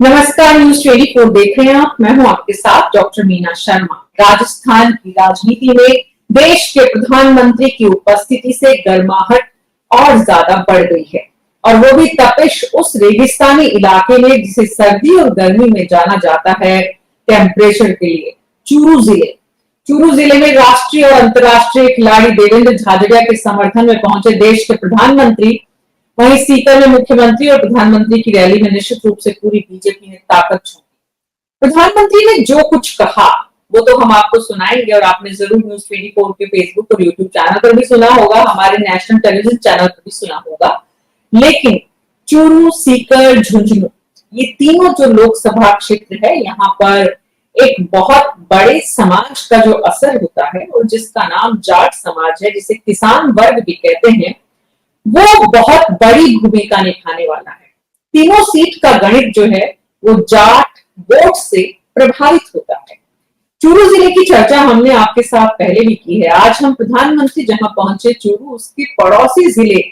नमस्कार, न्यूज 24 देख रहे हैं आप। मैं हूं आपके साथ डॉक्टर मीना शर्मा। राजस्थान की राजनीति में देश के प्रधानमंत्री की उपस्थिति से गर्माहट और ज्यादा बढ़ गई है, और वो भी तपिश उस रेगिस्तानी इलाके में जिसे सर्दी और गर्मी में जाना जाता है टेम्परेचर के लिए। चूरू जिले में राष्ट्रीय और अंतर्राष्ट्रीय खिलाड़ी देवेंद्र झाझड़िया के समर्थन में पहुंचे देश के प्रधानमंत्री। वहीं सीकर में मुख्यमंत्री और प्रधानमंत्री की रैली में निश्चित रूप से पूरी बीजेपी ने ताकत झोंकी। प्रधानमंत्री ने जो कुछ कहा वो तो हम आपको सुनाएंगे, और आपने जरूर न्यूज 24 के फेसबुक और यूट्यूब चैनल पर भी सुना होगा, हमारे नेशनल टेलीविजन चैनल पर भी सुना होगा। लेकिन चूरू, सीकर, झुंझुनू, ये तीनों जो लोकसभा क्षेत्र है, यहाँ पर एक बहुत बड़े समाज का जो असर होता है और जिसका नाम जाट समाज है, जिसे किसान वर्ग भी कहते हैं, वो बहुत बड़ी भूमिका निभाने वाला है। तीनों सीट का गणित जो है वो जाट वोट से प्रभावित होता है। चूरू जिले की चर्चा हमने आपके साथ पहले भी की है। आज हम प्रधानमंत्री जहां पहुंचे चूरू, उसके पड़ोसी जिले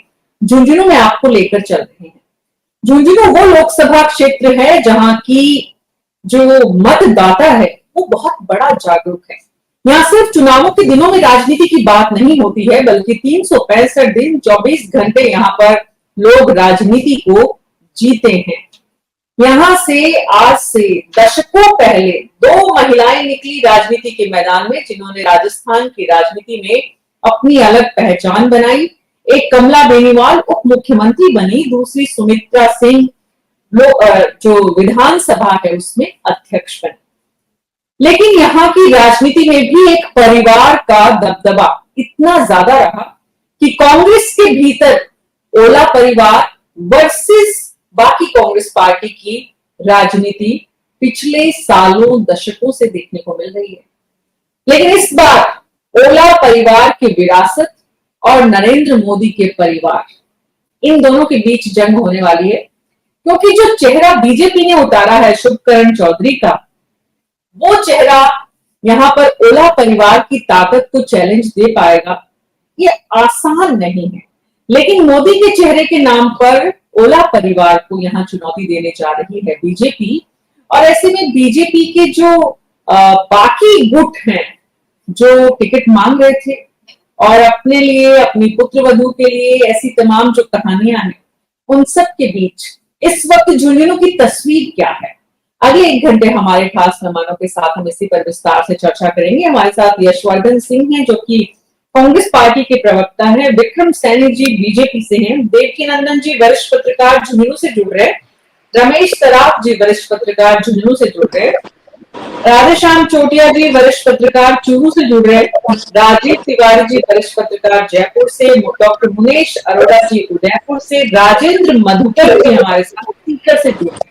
झुंझुनू में आपको लेकर चल रहे हैं। झुंझुनू वो लोकसभा क्षेत्र है जहां की जो मतदाता है वो बहुत बड़ा जागरूक है। यहाँ सिर्फ चुनावों के दिनों में राजनीति की बात नहीं होती है, बल्कि 365 दिन 24 घंटे यहाँ पर लोग राजनीति को जीते हैं। यहाँ से आज से दशकों पहले 2 महिलाएं निकली राजनीति के मैदान में, जिन्होंने राजस्थान की राजनीति में अपनी अलग पहचान बनाई। एक कमला बेनीवाल उप मुख्यमंत्री बनी, दूसरी सुमित्रा सिंह जो विधानसभा है उसमें अध्यक्ष बनी। लेकिन यहाँ की राजनीति में भी एक परिवार का दबदबा इतना ज्यादा रहा कि कांग्रेस के भीतर ओला परिवार वर्सेस बाकी कांग्रेस पार्टी की राजनीति पिछले सालों दशकों से देखने को मिल रही है। लेकिन इस बार ओला परिवार की विरासत और नरेंद्र मोदी के परिवार, इन दोनों के बीच जंग होने वाली है, क्योंकि जो चेहरा बीजेपी ने उतारा है शुभकरण चौधरी का, वो चेहरा यहाँ पर ओला परिवार की ताकत को चैलेंज दे पाएगा, ये आसान नहीं है। लेकिन मोदी के चेहरे के नाम पर ओला परिवार को यहाँ चुनौती देने जा रही है बीजेपी। और ऐसे में बीजेपी के जो बाकी गुट हैं, जो टिकट मांग रहे थे और अपने लिए, अपनी पुत्र वधू के लिए ऐसी तमाम जो कहानियां हैं, उन सब के बीच इस वक्त झुंझुनू की तस्वीर क्या है, अगले 1 घंटे हमारे खास मेहमानों के साथ हम इसी पर विस्तार से चर्चा करेंगे। हमारे साथ यशवर्धन सिंह हैं, जो कि कांग्रेस पार्टी के प्रवक्ता हैं, विक्रम सैनी जी बीजेपी से हैं, देवकीनंदन जी वरिष्ठ पत्रकार झुंझुनू से जुड़ रहे, रमेश सराफ जी वरिष्ठ पत्रकार झुंझुनू से जुड़ रहे, राधेश्याम चोटिया जी वरिष्ठ पत्रकार चूरू से जुड़ रहे, राजीव तिवारी जी वरिष्ठ पत्रकार जयपुर से, डॉक्टर मुनेश अरोड़ा जी उदयपुर से, राजेंद्र मधुकर जी हमारे साथ सीकर से जुड़ रहे।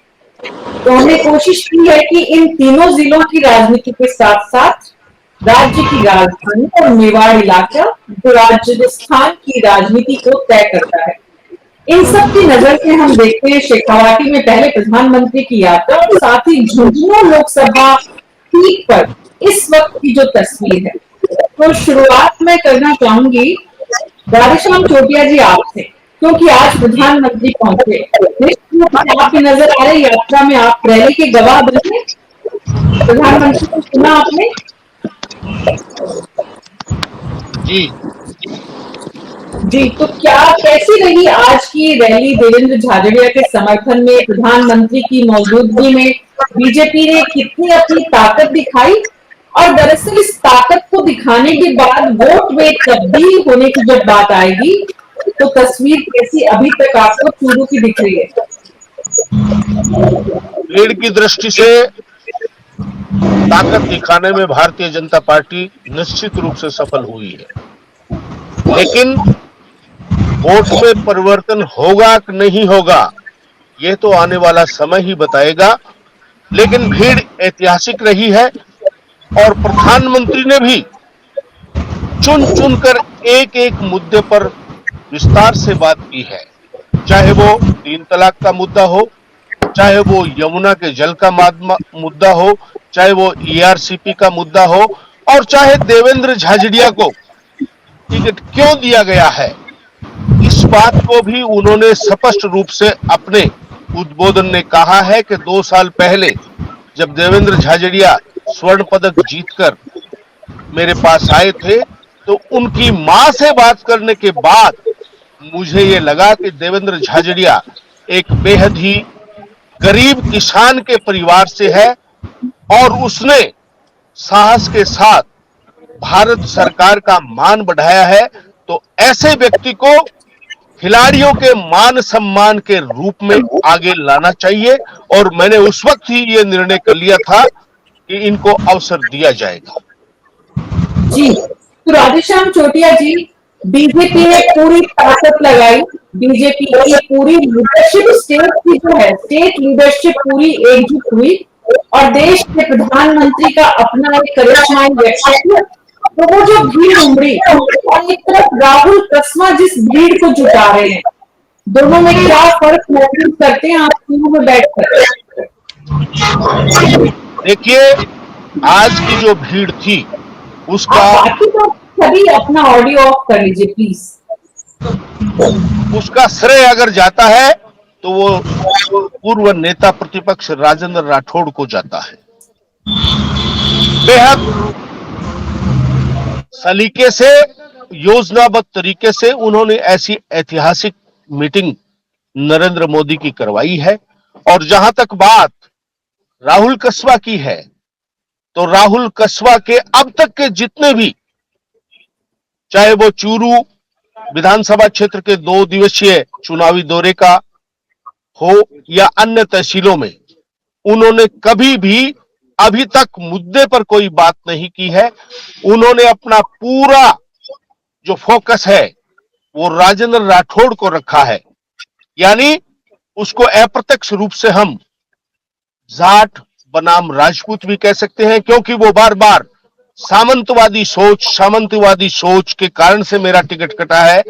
तो हमने कोशिश की है कि इन तीनों जिलों की राजनीति के साथ साथ राज्य की राजधानी और मेवाड़ इलाका, जो राजस्थान की राजनीति को तय करता है, इन सब की नजर से हम देखते हैं शेखावाटी में पहले प्रधानमंत्री की यात्रा, और साथ ही झुंझुनू लोकसभा सीट पर इस वक्त की जो तस्वीर है। तो शुरुआत में करना चाहूंगी राधेश्याम चोटिया जी आपसे, क्योंकि आज प्रधानमंत्री पहुंचे, आपकी नजर आ रही यात्रा में आप रैली के गवाह बने, प्रधानमंत्री को सुना आपने? जी, तो क्या कैसी रही आज की रैली देवेंद्र झाझड़िया के समर्थन में, प्रधानमंत्री की मौजूदगी में बीजेपी ने कितनी अपनी ताकत दिखाई, और दरअसल इस ताकत को दिखाने के बाद वोट में तब्दील होने की जब बात आएगी तो तस्वीर कैसी अभी तक आपको चूरू की दिख रही है? लीड की दृष्टि से ताकत दिखाने में भारतीय जनता पार्टी निश्चित रूप से सफल हुई है, लेकिन वोट में परिवर्तन होगा कि नहीं होगा यह तो आने वाला समय ही बताएगा। लेकिन भीड़ ऐतिहासिक रही है, और प्रधानमंत्री ने भी चुन चुनकर एक एक मुद्दे पर विस्तार से बात की है, चाहे वो 3 तलाक का मुद्दा हो, चाहे वो यमुना के जल का मुद्दा हो, चाहे वो ईआरसीपी का मुद्दा हो, और चाहे देवेंद्र झाझड़िया को टिकट क्यों दिया गया है, इस बात को भी उन्होंने स्पष्ट रूप से अपने उद्बोधन में कहा है कि 2 साल पहले जब देवेंद्र झाझड़िया स्वर्ण पदक जीतकर मेरे पास आए थे, तो उनकी मां से बात करने के बाद मुझे ये लगा कि देवेंद्र झाझड़िया एक बेहद ही गरीब किसान के परिवार से है और उसने साहस के साथ भारत सरकार का मान बढ़ाया है। तो ऐसे व्यक्ति को खिलाड़ियों के मान सम्मान के रूप में आगे लाना चाहिए और मैंने उस वक्त ही ये निर्णय कर लिया था कि इनको अवसर दिया जाएगा। जी, तो राधेश्याम छोटिया जी, बीजेपी ने पूरी ताकत लगाई, बीजेपी की पूरी लीडरशिप स्टेट की जो है, स्टेट लीडरशिप पूरी एकजुट हुई और देश के प्रधानमंत्री का अपना एक करिश्माई व्यक्तित्व, तो वो जो भीड़ उमड़ी और एक तरफ राहुल कस्वां जिस भीड़ को जुटा रहे हैं, दोनों में क्या फर्क महसूस करते हैं आप तीनों में बैठकर? देखिए, आज की जो भीड़ थी उसका बाकी तो सभी अपना ऑडियो ऑफ कर लीजिए प्लीज। उसका श्रेय अगर जाता है तो वो पूर्व नेता प्रतिपक्ष राजेंद्र राठौड़ को जाता है। बेहद सलीके से, योजनाबद्ध तरीके से उन्होंने ऐसी ऐतिहासिक मीटिंग नरेंद्र मोदी की करवाई है। और जहां तक बात राहुल कस्वां की है, तो राहुल कस्वां के अब तक के जितने भी, चाहे वो चूरू विधानसभा क्षेत्र के 2 दिवसीय चुनावी दौरे का हो या अन्य तहसीलों में, उन्होंने कभी भी अभी तक मुद्दे पर कोई बात नहीं की है। उन्होंने अपना पूरा जो फोकस है वो राजेंद्र राठौड़ को रखा है, यानी उसको अप्रत्यक्ष रूप से हम जाट बनाम राजपूत भी कह सकते हैं, क्योंकि वो बार बार सामंतवादी सोच के कारण से मेरा टिकट कटा है,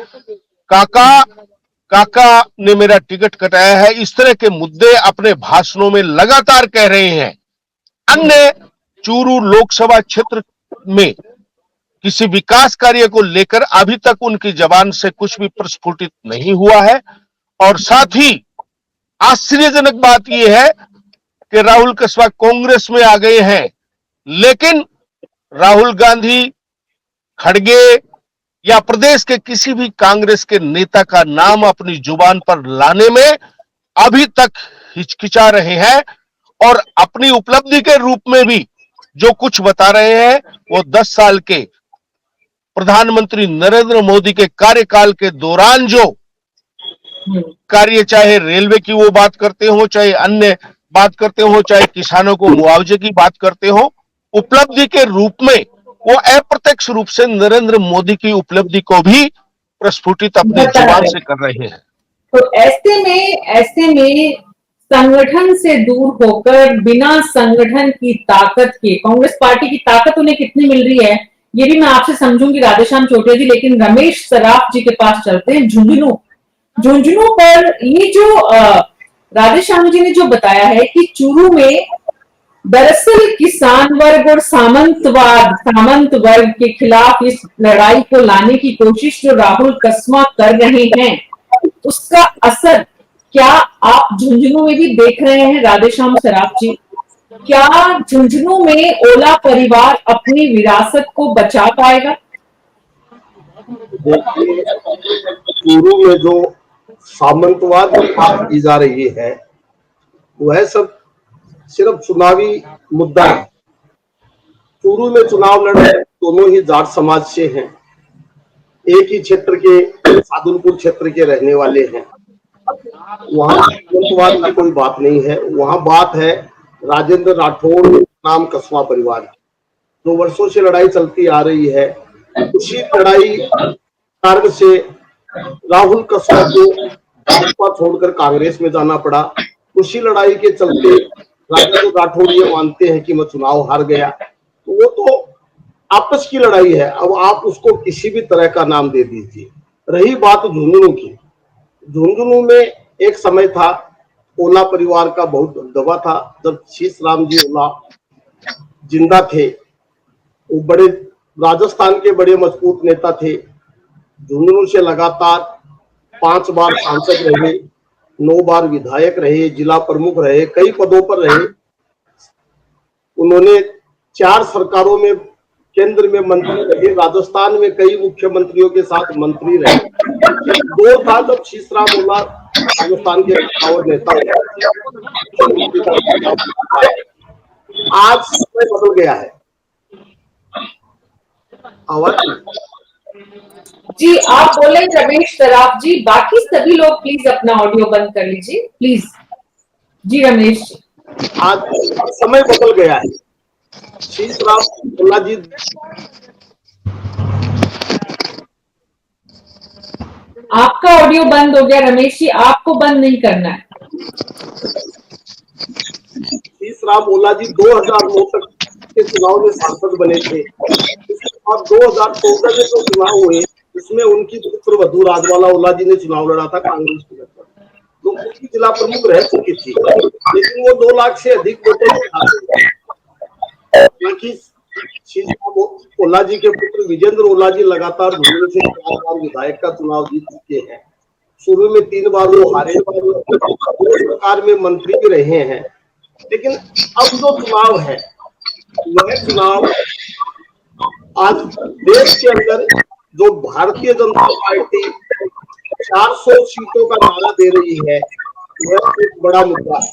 काका ने मेरा टिकट कटाया है, इस तरह के मुद्दे अपने भाषणों में लगातार कह रहे हैं। अन्य चूरू लोकसभा क्षेत्र में किसी विकास कार्य को लेकर अभी तक उनकी जबान से कुछ भी प्रस्फुटित नहीं हुआ है। और साथ ही आश्चर्यजनक बात यह है कि राहुल कस्वां कांग्रेस में आ गए हैं, लेकिन राहुल गांधी, खड़गे या प्रदेश के किसी भी कांग्रेस के नेता का नाम अपनी जुबान पर लाने में अभी तक हिचकिचा रहे हैं और अपनी उपलब्धि के रूप में भी जो कुछ बता रहे हैं वो 10 साल के प्रधानमंत्री नरेंद्र मोदी के कार्यकाल के दौरान जो कार्य, चाहे रेलवे की वो बात करते हो, चाहे अन्य बात करते हो, चाहे किसानों को मुआवजे की बात करते हो, उपलब्धि के रूप में वो अप्रत्यक्ष रूप से नरेंद्र मोदी की उपलब्धि को भी प्रस्फुटित अपनी जुबान से कर रहे हैं। तो ऐसे में संगठन से दूर होकर बिना संगठन की ताकत के कांग्रेस पार्टी की ताकत उन्हें कितनी मिल रही है, ये भी मैं आपसे समझूंगी राधेश्याम छोटिया जी। लेकिन रमेश सराफ जी के पास चलते हैं। झुंझुनू पर ये जो राधेश्याम जी ने जो बताया है कि चूरू में दरअसल किसान वर्ग और सामंत वर्ग के खिलाफ इस लड़ाई को लाने की कोशिश जो राहुल कस्वां कर रहे हैं, उसका असर क्या आप झुंझुनू में भी देख रहे हैं? राधेश्याम सराफ जी, क्या झुंझुनू में ओला परिवार अपनी विरासत को बचा पाएगा? देखिए, चूरू में जो सामंतवाद की बात की जा रही है वह सब सिर्फ चुनावी मुद्दा है। चूरू में चुनाव लड़ रहे दोनों ही जाट समाज से हैं, एक ही क्षेत्र के सादुलपुर क्षेत्र के रहने वाले हैं। वहां सामंतवाद की कोई बात नहीं है, वहां बात है राजेंद्र राठौड़ नाम कस्वां परिवार की, जो वर्षों से लड़ाई चलती आ रही है। उसी लड़ाई कारण से राहुल कस्वां को भाजपा छोड़कर कांग्रेस में जाना पड़ा। उसी लड़ाई के चलते राजेंद्र राठौड़ ये मानते हैं कि मैं चुनाव हार गया, तो वो तो आपस की लड़ाई है। अब आप उसको किसी भी तरह का नाम दे दीजिए। रही बात झुंझुनू की, झुंझुनू में एक समय था ओला परिवार का बहुत दबदबा था। जब शीश राम जी ओला जिंदा थे, वो बड़े राजस्थान के बड़े मजबूत नेता थे। झुंझुनू से लगातार 5 बार सांसद रहे, 9 बार विधायक रहे, जिला प्रमुख रहे, कई पदों पर रहे। उन्होंने 4 सरकारों में केंद्र में मंत्री रहे, राजस्थान में कई मुख्यमंत्रियों के साथ मंत्री रहे। 2 था जब शीशराम ओला राजस्थान के पावर नेता हुए। आज समय बदल गया है। आवाज जी आप बोले रमेश सराफ जी, बाकी सभी लोग प्लीज अपना ऑडियो बंद कर लीजिए प्लीज। जी रमेश जी, आज समय बदल गया है। शीशराम ओला जी आपका ऑडियो बंद हो गया रमेश जी, आपको बंद नहीं करना है। शीशराम ओला जी 2009 तक के चुनाव में सांसद बने थे। उसके बाद 2014 में जो चुनाव हुए उसमें उनकी पुत्र वधू राजवाला ओला जी ने चुनाव लड़ा था कांग्रेस टिकट पर। तो उनकी जिला प्रमुख रह चुकी थी, लेकिन वो 2 लाख से अधिक वोटों बाकी शीशराम ओला जी के पुत्र विजेंद्र ओला जी लगातार झुंझुनू से 4 बार विधायक का चुनाव जीत चुके हैं। शुरू में 3 बार वो हारे, सरकार में मंत्री भी रहे हैं। लेकिन अब जो चुनाव है वह चुनाव आज देश के अंदर जो भारतीय जनता पार्टी 400 सीटों का नारा दे रही है वह एक बड़ा मुद्दा है।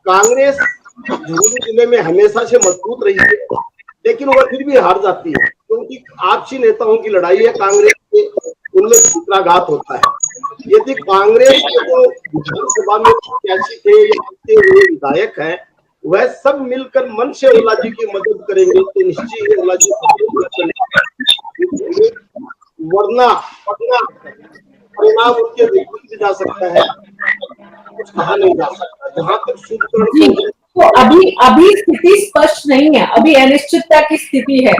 कांग्रेस झुंझुनू जिले में हमेशा से मजबूत रही है, लेकिन वह फिर भी हार जाती है क्योंकि आपसी नेताओं की लड़ाई है। कांग्रेस के उनमें सूत्राघात होता है। यदि कांग्रेस के जो विधानसभा में प्रत्याशी थे या हुए विधायक हैं वह सब मिलकर मन से ओला जी की मदद करेंगे तो निश्चय ही ओला जी वरना परिणाम उनके विपरीत जा सकता है, कुछ कहा नहीं जा सकता। जहां तक सूत्र तो अभी स्थिति स्पष्ट नहीं है, अभी अनिश्चितता की स्थिति है।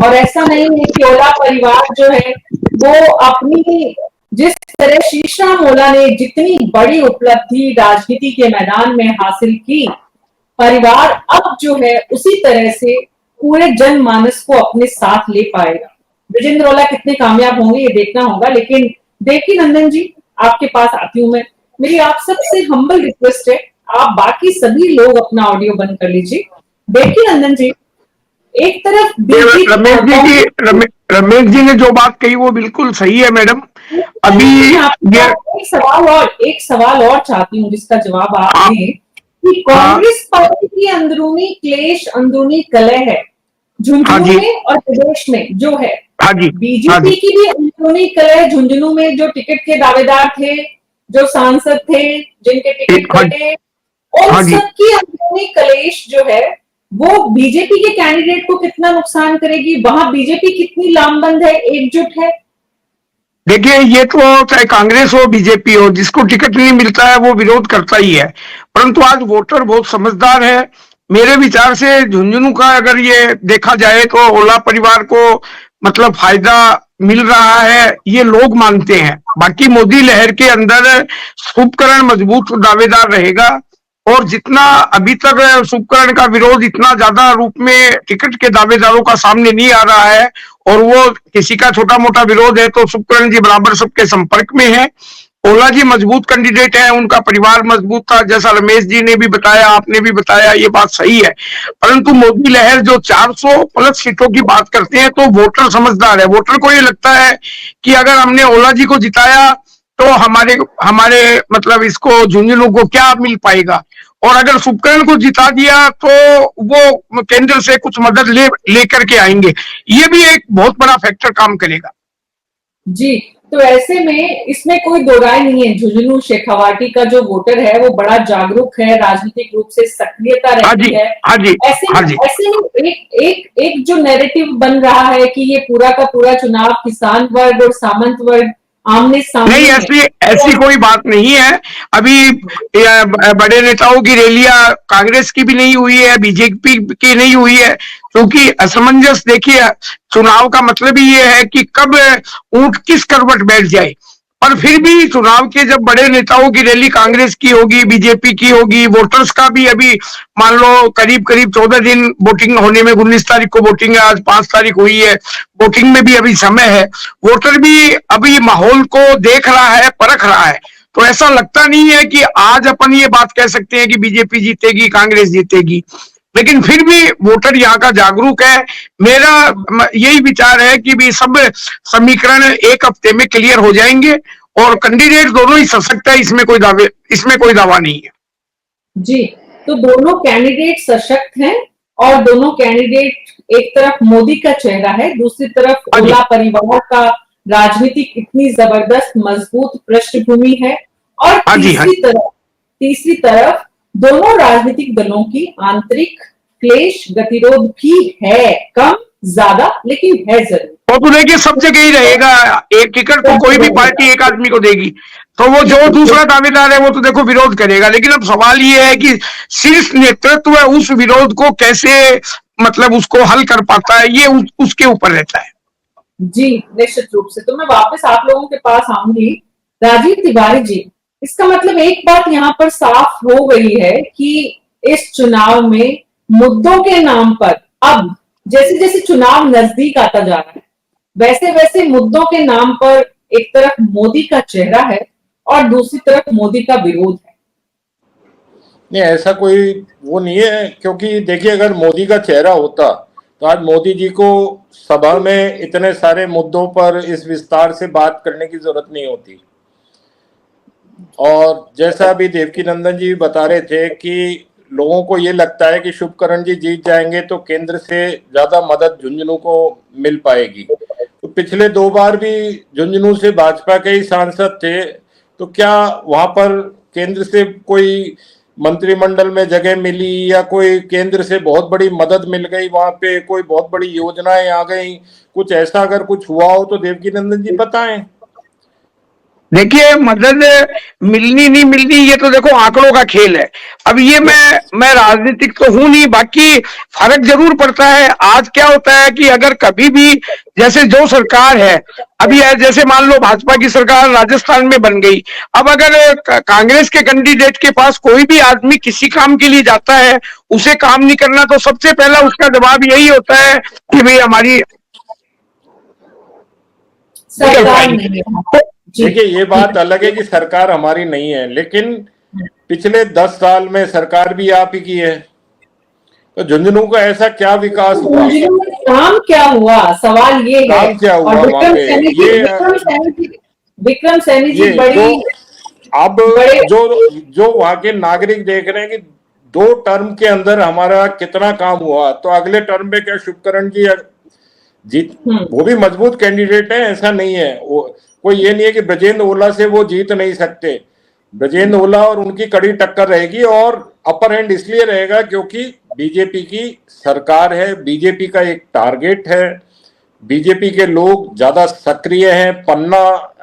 और ऐसा नहीं है कि ओला परिवार जो है वो अपनी जिस तरह शीशराम ओला ने जितनी बड़ी उपलब्धि राजनीति के मैदान में हासिल की, परिवार अब जो है उसी तरह से पूरे जनमानस को अपने साथ ले पाएगा। विजेंद्र ओला कितने कामयाब होंगे ये देखना होगा। लेकिन देखिए नंदन जी, आपके पास आती हूं मैं। मेरी आप सबसे हम्बल रिक्वेस्ट है, आप बाकी सभी लोग अपना ऑडियो बंद कर लीजिए। देखिए नंदन जी, एक तरफ रमेश जी ने जो बात कही वो बिल्कुल सही है मैडम। अभी एक सवाल और चाहती हूँ जिसका जवाब आप दें कि कांग्रेस पार्टी की अंदरूनी क्लेश, अंदरूनी कलह है झुंझुनू में और प्रदेश में जो है। बीजेपी की भी अंदरूनी कलह झुंझुनू में, जो टिकट के दावेदार थे, जो सांसद थे, जिनके टिकट कटे, और सबकी अंदरूनी कलेश जो है वो बीजेपी के कैंडिडेट को कितना नुकसान करेगी। वहां बीजेपी कितनी लामबंद है, एकजुट है। देखिए, ये तो चाहे कांग्रेस हो बीजेपी हो, जिसको टिकट नहीं मिलता है वो विरोध करता ही है। परंतु आज वोटर बहुत समझदार है। मेरे विचार से झुंझुनू का अगर ये देखा जाए तो ओला परिवार को मतलब फायदा मिल रहा है, ये लोग मानते हैं। बाकी मोदी लहर के अंदर शुभकरण मजबूत दावेदार रहेगा और जितना अभी तक शुभकरण का विरोध इतना ज्यादा रूप में टिकट के दावेदारों का सामने नहीं आ रहा है और वो किसी का छोटा मोटा विरोध है तो शुभकरण जी बराबर सबके संपर्क में है। ओला जी मजबूत कैंडिडेट है, उनका परिवार मजबूत था, जैसा रमेश जी ने भी बताया, आपने भी बताया, ये बात सही है। परंतु मोदी लहर जो 400 प्लस सीटों की बात करते हैं तो वोटर समझदार है। वोटर को ये लगता है कि अगर हमने ओला जी को जिताया तो हमारे मतलब इसको झुंझुनू को क्या मिल पाएगा, और अगर शुभकरण को जिता दिया तो वो केंद्र से कुछ मदद लेकर के आएंगे। ये भी एक बहुत बड़ा फैक्टर काम करेगा। जी, तो ऐसे में इसमें कोई दो राय नहीं है, झुंझुनू शेखावाटी का जो वोटर है वो बड़ा जागरूक है, राजनीतिक रूप से सक्रियता रहती है। ऐसे में एक जो नैरेटिव बन रहा है कि ये पूरा का पूरा चुनाव किसान वर्ग और सामंत वर्ग आमने सामने नहीं, ऐसी कोई बात नहीं है। अभी बड़े नेताओं की रैलियां कांग्रेस की भी नहीं हुई है, बीजेपी की नहीं हुई है, क्योंकि असमंजस देखिए चुनाव का मतलब ही ये है कि कब ऊंट किस करवट बैठ जाए। और फिर भी चुनाव के जब बड़े नेताओं की रैली कांग्रेस की होगी, बीजेपी की होगी, वोटर्स का भी अभी मान लो करीब 14 दिन वोटिंग होने में, 19 तारीख को वोटिंग है, आज 5 तारीख हुई है, वोटिंग में भी अभी समय है। वोटर भी अभी माहौल को देख रहा है, परख रहा है। तो ऐसा लगता नहीं है कि आज अपन ये बात कह सकते हैं कि बीजेपी जीतेगी, कांग्रेस जीतेगी। लेकिन फिर भी वोटर यहाँ का जागरूक है। मेरा यही विचार है कि भी सब समीकरण 1 हफ्ते में क्लियर हो जाएंगे और कैंडिडेट दोनों ही सशक्त है, इसमें कोई दावा नहीं है। जी, तो दोनों कैंडिडेट सशक्त हैं और दोनों कैंडिडेट, एक तरफ मोदी का चेहरा है, दूसरी तरफ ओला परिवार का राजनीतिक इतनी जबरदस्त मजबूत पृष्ठभूमि है, और तीसरी तरफ दोनों राजनीतिक दलों की आंतरिक क्लेश गतिरोध भी है, कम ज्यादा लेकिन है जरूर। तो देखिए सब जगह ही रहेगा, एक टिकट तो कोई भी पार्टी एक आदमी को देगी, तो वो जो दूसरा दावेदार है वो तो देखो विरोध करेगा। लेकिन अब सवाल ये है कि शीर्ष नेतृत्व उस विरोध को कैसे मतलब उसको हल कर पाता है, ये उसके ऊपर रहता है। जी निश्चित रूप से। तो मैं वापस आप लोगों के पास आऊंगी। राजीव तिवारी जी, इसका मतलब एक बात यहाँ पर साफ हो गई है कि इस चुनाव में मुद्दों के नाम पर अब जैसे जैसे चुनाव नजदीक आता जा रहा है, वैसे वैसे मुद्दों के नाम पर एक तरफ मोदी का चेहरा है और दूसरी तरफ मोदी का विरोध है। नहीं, ऐसा कोई वो नहीं है, क्योंकि देखिए अगर मोदी का चेहरा होता तो आज मोदी जी को सभा में इतने सारे मुद्दों पर इस विस्तार से बात करने की जरूरत नहीं होती। और जैसा अभी देवकी नंदन जी बता रहे थे कि लोगों को ये लगता है कि शुभकरण जी जीत जाएंगे तो केंद्र से ज्यादा मदद झुंझुनू को मिल पाएगी। तो पिछले 2 बार भी झुंझुनू से भाजपा के ही सांसद थे, तो क्या वहां पर केंद्र से कोई मंत्रिमंडल में जगह मिली या कोई केंद्र से बहुत बड़ी मदद मिल गई, वहां पे कोई बहुत बड़ी योजनाएं आ गई, कुछ ऐसा अगर कुछ हुआ हो तो देवकी नंदन जी बताएं। देखिए मदद मिलनी नहीं मिलनी ये तो देखो आंकड़ों का खेल है। अब ये मैं राजनीतिक तो हूं नहीं, बाकी फर्क जरूर पड़ता है। आज क्या होता है कि अगर कभी भी जैसे जो सरकार है अभी जैसे मान लो भाजपा की सरकार राजस्थान में बन गई, अब अगर कांग्रेस के कैंडिडेट के पास कोई भी आदमी किसी काम के लिए जाता है, उसे काम नहीं करना, तो सबसे पहला उसका जवाब यही होता है कि भाई हमारी सरकार नहीं है। देखिए ये बात अलग है कि सरकार हमारी नहीं है, लेकिन पिछले 10 साल में सरकार भी आप ही की है, तो झुंझुनू का ऐसा क्या विकास हुआ, काम क्या हुआ, सवाल ये है। काम क्या हुआ वहां पे? विक्रम सैनी जी बड़ी अब जो वहां के नागरिक देख रहे हैं कि 2 टर्म के अंदर हमारा कितना काम हुआ, तो अगले टर्म में क्या शुभकरण जी जीत, वो भी मजबूत कैंडिडेट है, ऐसा नहीं है। कोई ये नहीं है कि ब्रजेंद्र ओला से वो जीत नहीं सकते। ब्रजेंद्र ओला और उनकी कड़ी टक्कर रहेगी, और अपर हैंड इसलिए रहेगा क्योंकि बीजेपी की सरकार है, बीजेपी का एक टारगेट है, बीजेपी के लोग ज्यादा सक्रिय हैं, पन्ना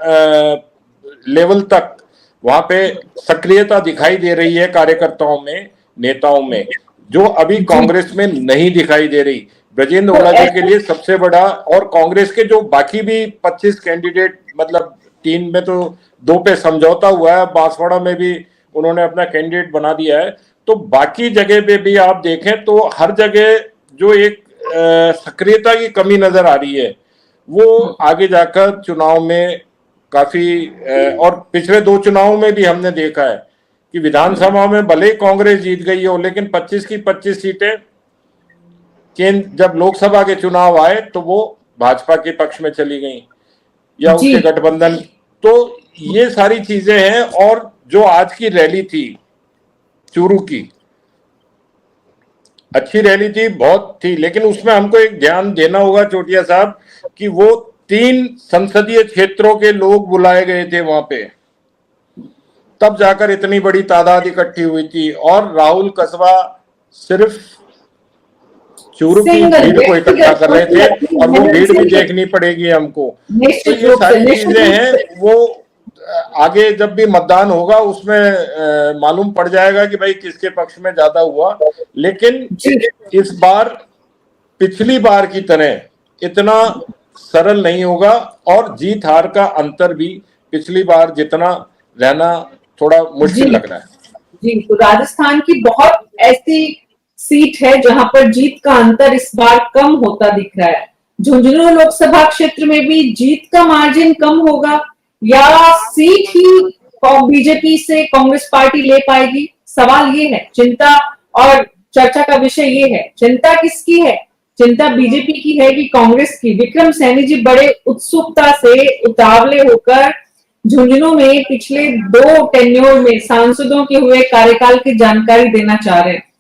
लेवल तक वहां पे सक्रियता दिखाई दे रही है कार्यकर्ताओं में, नेताओं में, जो अभी कांग्रेस में नहीं दिखाई दे रही। ब्रजेंद्र ओला जी के लिए सबसे बड़ा, और कांग्रेस के जो बाकी भी 25 कैंडिडेट, मतलब 3 में तो 2 पे समझौता हुआ है, बांसवाड़ा में भी उन्होंने अपना कैंडिडेट बना दिया है, तो बाकी जगह पे भी आप देखें तो हर जगह जो एक सक्रियता की कमी नजर आ रही है, वो आगे जाकर चुनाव में काफी और पिछले 2 चुनावों में भी हमने देखा है कि विधानसभा में भले ही कांग्रेस जीत गई हो, लेकिन 25 की 25 सीटें जब लोकसभा के चुनाव आए तो वो भाजपा के पक्ष में चली गई या उसके गठबंधन। तो ये सारी चीजें हैं। और जो आज की रैली थी चूरू की, अच्छी रैली थी, बहुत थी, लेकिन उसमें हमको एक ध्यान देना होगा चोटिया साहब कि वो 3 संसदीय क्षेत्रों के लोग बुलाए गए थे वहां पे, तब जाकर इतनी बड़ी तादाद इकट्ठी हुई थी। और राहुल कसबा सिर्फ चूरू की भीड़ को इकट्ठा कर रहे थे, और वो भीड़ भी देखनी पड़ेगी हमको। तो ये सारी चीजें हैं, वो आगे जब भी मतदान होगा उसमें मालूम पड़ जाएगा कि भाई किसके पक्ष में ज्यादा हुआ। लेकिन इस बार पिछली बार की तरह इतना सरल नहीं होगा, और जीत हार का अंतर भी पिछली बार जितना रहना थोड़ा मुश्किल लग रहा है। जी, तो राजस्थान की बहुत ऐसी सीट है जहां पर जीत का अंतर इस बार कम होता दिख रहा है। झुंझुनू लोकसभा क्षेत्र में भी जीत का मार्जिन कम होगा या सीट ही बीजेपी से कांग्रेस पार्टी ले पाएगी? सवाल ये है, चिंता और चर्चा का विषय ये है, चिंता किसकी है? चिंता बीजेपी की है कि कांग्रेस की? विक्रम सैनी जी बड़े उत्सुकता से उतावले होकर झुंझुनू में पिछले 2 टेन्योर में सांसदों के हुए कार्यकाल की जानकारी देना चाह रहे हैं।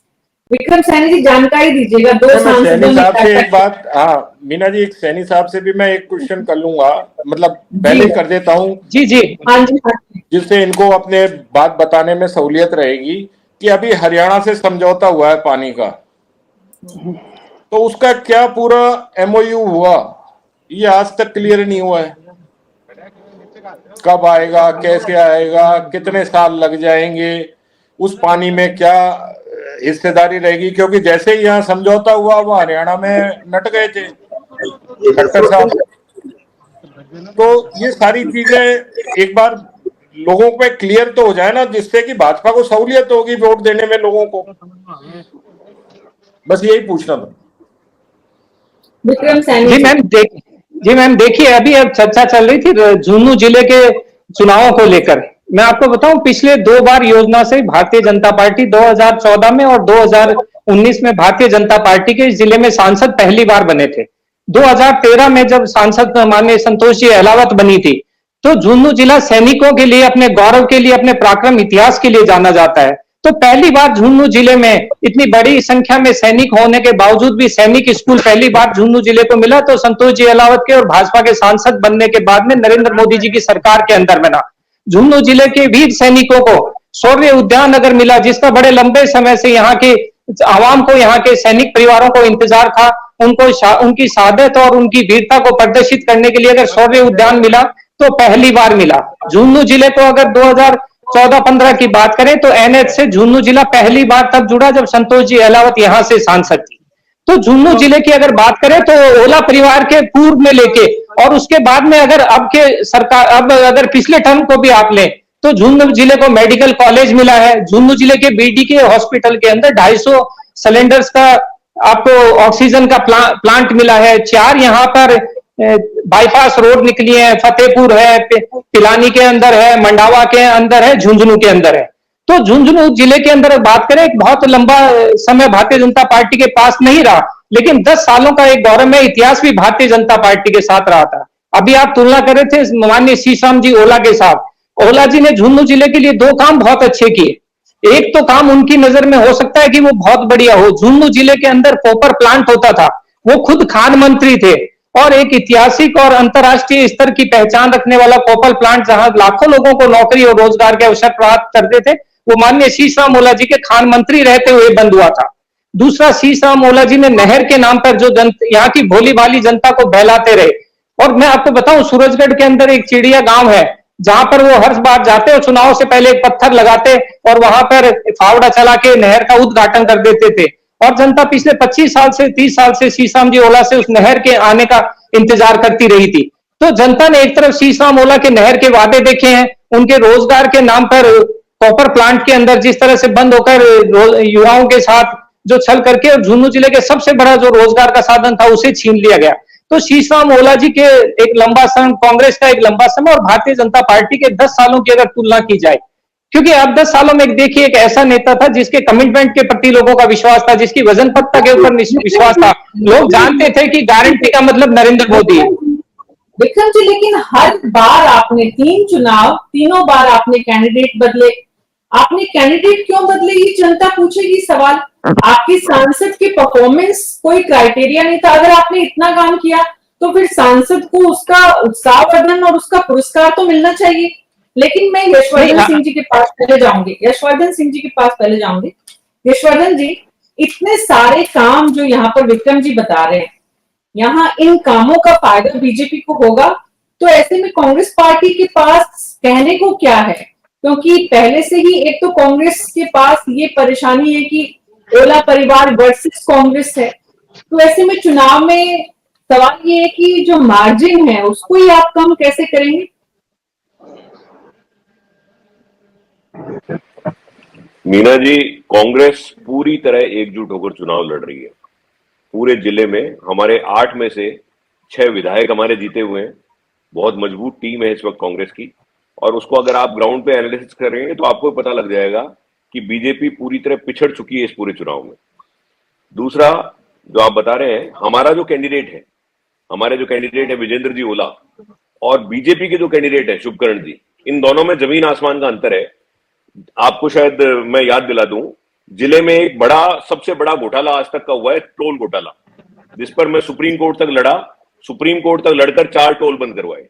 विक्रम सैनी जी जानकारी दीजिएगा। 2 सांसदों सैनी साहब से में एक बात, हाँ मीना जी, एक सैनी साहब से भी मैं एक क्वेश्चन कर लूंगा, मतलब पहले कर देता हूँ जी जी हाँ जी हाँ जी। जिससे इनको अपने बात बताने में सहूलियत रहेगी कि अभी हरियाणा से समझौता हुआ है पानी का, तो उसका क्या पूरा एमओयू हुआ, ये आज तक क्लियर नहीं हुआ है। कब आएगा, कैसे आएगा, कितने साल लग जाएंगे, उस पानी में क्या हिस्सेदारी रहेगी, क्योंकि जैसे ही यहाँ समझौता हुआ वो हरियाणा में नट गए थे खट्टर साहब। तो ये सारी चीजें एक बार लोगों पे क्लियर तो हो जाए ना, जिससे कि भाजपा को सहूलियत होगी वोट देने में लोगों को। बस यही पूछना था। विक्रम सैनी जी मैम देखिए, अभी अब चर्चा चल रही थी झुंझुनू जिले के चुनावों को लेकर। मैं आपको बताऊं, पिछले 2 बार योजना से भारतीय जनता पार्टी 2014 में और 2019 में भारतीय जनता पार्टी के इस जिले में सांसद पहली बार बने थे। 2013 में जब सांसद माननीय संतोष जी अहलावत बनी थी, तो झुंझुनू जिला सैनिकों के लिए, अपने गौरव के लिए, अपने पराक्रम इतिहास के लिए जाना जाता है। तो पहली बार झुंझुनू जिले में इतनी बड़ी संख्या में सैनिक होने के बावजूद भी सैनिक स्कूल पहली बार झुंझुनू जिले को मिला, तो संतोष जी अहलावत के और भाजपा के सांसद बनने के बाद में नरेंद्र मोदी जी की सरकार के अंदर बना। झुंझुनू जिले के वीर सैनिकों को शौर्य उद्यान अगर मिला, जिसका बड़े लंबे समय से यहाँ के आवाम को, यहाँ के सैनिक परिवारों को इंतजार था, उनको उनकी शहादत और उनकी वीरता को प्रदर्शित करने के लिए अगर शौर्य उद्यान मिला, तो पहली बार मिला। झुंझुनू जिले को अगर 2014-15 की बात करें तो एनएच से झुंझुनू जिला पहली बार तब जुड़ा जब संतोष जी अहलावत यहाँ से सांसद थी। तो झुंझुनू जिले की अगर बात करें तो ओला परिवार के पूर्व में लेके और उसके बाद में अगर अब के सरकार, अब अगर पिछले टर्म को भी आप लें तो झुंझुनू जिले को मेडिकल कॉलेज मिला है। झुंझुनू जिले के बीडीके हॉस्पिटल के अंदर 250 सिलेंडर्स का आपको ऑक्सीजन का प्लांट मिला है। 4 यहाँ पर बाईपास रोड निकली है, फतेहपुर है, पिलानी के अंदर है, मंडावा के अंदर है, झुंझुनू के अंदर है। तो झुंझुनू जिले के अंदर बात करें, एक बहुत लंबा समय भारतीय जनता पार्टी के पास नहीं रहा, लेकिन 10 सालों का एक गौरवमय इतिहास भी भारतीय जनता पार्टी के साथ रहा था। अभी आप तुलना कर रहे थे माननीय श्रीशाम जी ओला के साथ। ओला जी ने झुंझुनू जिले के लिए 2 काम बहुत अच्छे किए। एक तो काम उनकी नजर में हो सकता है कि वो बहुत बढ़िया हो, झुंझुनू जिले के अंदर कॉपर प्लांट होता था, वो खुद खान मंत्री थे और एक ऐतिहासिक और अंतर्राष्ट्रीय स्तर की पहचान रखने वाला कॉपर प्लांट जहां लाखों लोगों को नौकरी और रोजगार के अवसर प्राप्त करते थे, वो माननीय शीशराम ओला जी के खान मंत्री रहते हुए बंद हुआ था। दूसरा, शीशराम ओला जी ने नहर के नाम पर जो यहाँ की भोली भाली जनता को बहलाते रहे। और मैं आपको बताऊं, सूरजगढ़ के अंदर एक चिड़िया गांव है जहां पर वो हर बार जाते और चुनाव से पहले एक पत्थर लगाते और वहां पर फावड़ा चला के नहर का उद्घाटन कर देते थे। और जनता पिछले 25 साल से 30 साल से शीशाम जी ओला से उस नहर के आने का इंतजार करती रही थी। तो जनता ने एक तरफ शीशाम ओला के नहर के वादे देखे हैं, उनके रोजगार के नाम पर कॉपर प्लांट के अंदर जिस तरह से बंद होकर युवाओं के साथ जो छल करके और झुंझुनू जिले के सबसे बड़ा जो रोजगार का साधन था उसे छीन लिया गया। तो शीशराम ओला जी के एक लंबा समय, कांग्रेस का एक लंबा समय और भारतीय जनता पार्टी के 10 सालों की अगर तुलना की जाए, क्योंकि अब 10 सालों में देखिए एक ऐसा नेता था जिसके कमिटमेंट के प्रति लोगों का विश्वास था, जिसकी वजन पत्ता के ऊपर विश्वास था। लोग जानते थे कि गारंटी का मतलब नरेंद्र मोदी है। विक्रम जी, लेकिन हर बार आपने 3 चुनाव, तीनों बार आपने कैंडिडेट बदले। आपने कैंडिडेट क्यों बदले, ये जनता पूछेगी सवाल। आपकी सांसद की परफॉर्मेंस कोई क्राइटेरिया नहीं था। अगर आपने इतना काम किया तो फिर सांसद को उसका उत्साहवर्धन और उसका पुरस्कार तो मिलना चाहिए। लेकिन मैं यशवर्धन सिंह जी के पास पहले जाऊंगी, यशवर्धन जी, इतने सारे काम जो यहाँ पर विक्रम जी बता रहे हैं, यहाँ इन कामों का फायदा बीजेपी को होगा, तो ऐसे में कांग्रेस पार्टी के पास कहने को क्या है? क्योंकि पहले से ही एक तो कांग्रेस के पास ये परेशानी है कि ओला परिवार वर्सेस कांग्रेस है। तो ऐसे में चुनाव में सवाल ये है कि जो मार्जिन है उसको ही आप कम कैसे करेंगे? मीना जी, कांग्रेस पूरी तरह एकजुट होकर चुनाव लड़ रही है। पूरे जिले में हमारे 8 में से 6 विधायक हमारे जीते हुए हैं। बहुत मजबूत टीम है इस वक्त कांग्रेस की। और उसको अगर आप ग्राउंड पे एनालिसिस करेंगे तो आपको पता लग जाएगा कि बीजेपी पूरी तरह पिछड़ चुकी है इस पूरे चुनाव में। दूसरा जो आप बता रहे हैं, हमारे जो कैंडिडेट है विजेंद्र जी ओला और बीजेपी के जो कैंडिडेट है शुभकरण जी, इन दोनों में जमीन आसमान का अंतर है। आपको शायद मैं याद दिला दूं, जिले में एक सबसे बड़ा घोटाला आज तक का हुआ है, टोल घोटाला, जिस पर मैं सुप्रीम कोर्ट तक लड़ा। सुप्रीम कोर्ट तक लड़कर 4 टोल बंद करवाए।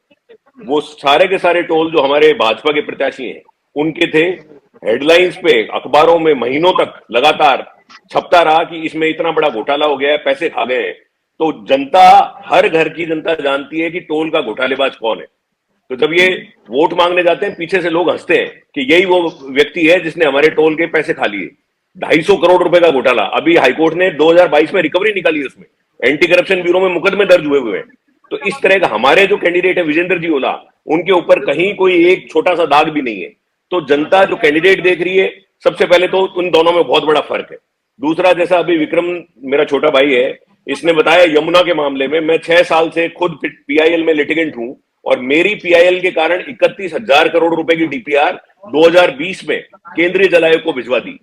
वो सारे के सारे टोल जो हमारे भाजपा के प्रत्याशी हैं उनके थे। हेडलाइंस पे अखबारों में महीनों तक लगातार छपता रहा कि इसमें इतना बड़ा घोटाला हो गया है, पैसे खा गए हैं। तो जनता, हर घर की जनता जानती है कि टोल का घोटालेबाज कौन है। तो जब ये वोट मांगने जाते हैं, पीछे से लोग हंसते हैं कि यही वो व्यक्ति है जिसने हमारे टोल के पैसे खा लिए। 250 करोड़ रुपए का घोटाला, अभी हाईकोर्ट ने 2022 में रिकवरी निकाली, उसमें एंटी करप्शन ब्यूरो में मुकदमे दर्ज हुए हैं। तो इस तरह का हमारे जो कैंडिडेट है विजेंद्र जी ओला, उनके ऊपर कहीं कोई एक छोटा सा दाग भी नहीं है। तो जनता जो कैंडिडेट देख रही है, सबसे पहले तो उन दोनों में बहुत बड़ा फर्क है। दूसरा, जैसा अभी विक्रम मेरा छोटा भाई है, इसने बताया यमुना के मामले में, मैं 6 साल से खुद पीआईएल में लिटिगेंट हूं और मेरी पीआईएल के कारण 31,000 करोड़ रुपए की डीपीआर 2020 में केंद्रीय जल आयोग को भिजवा दी।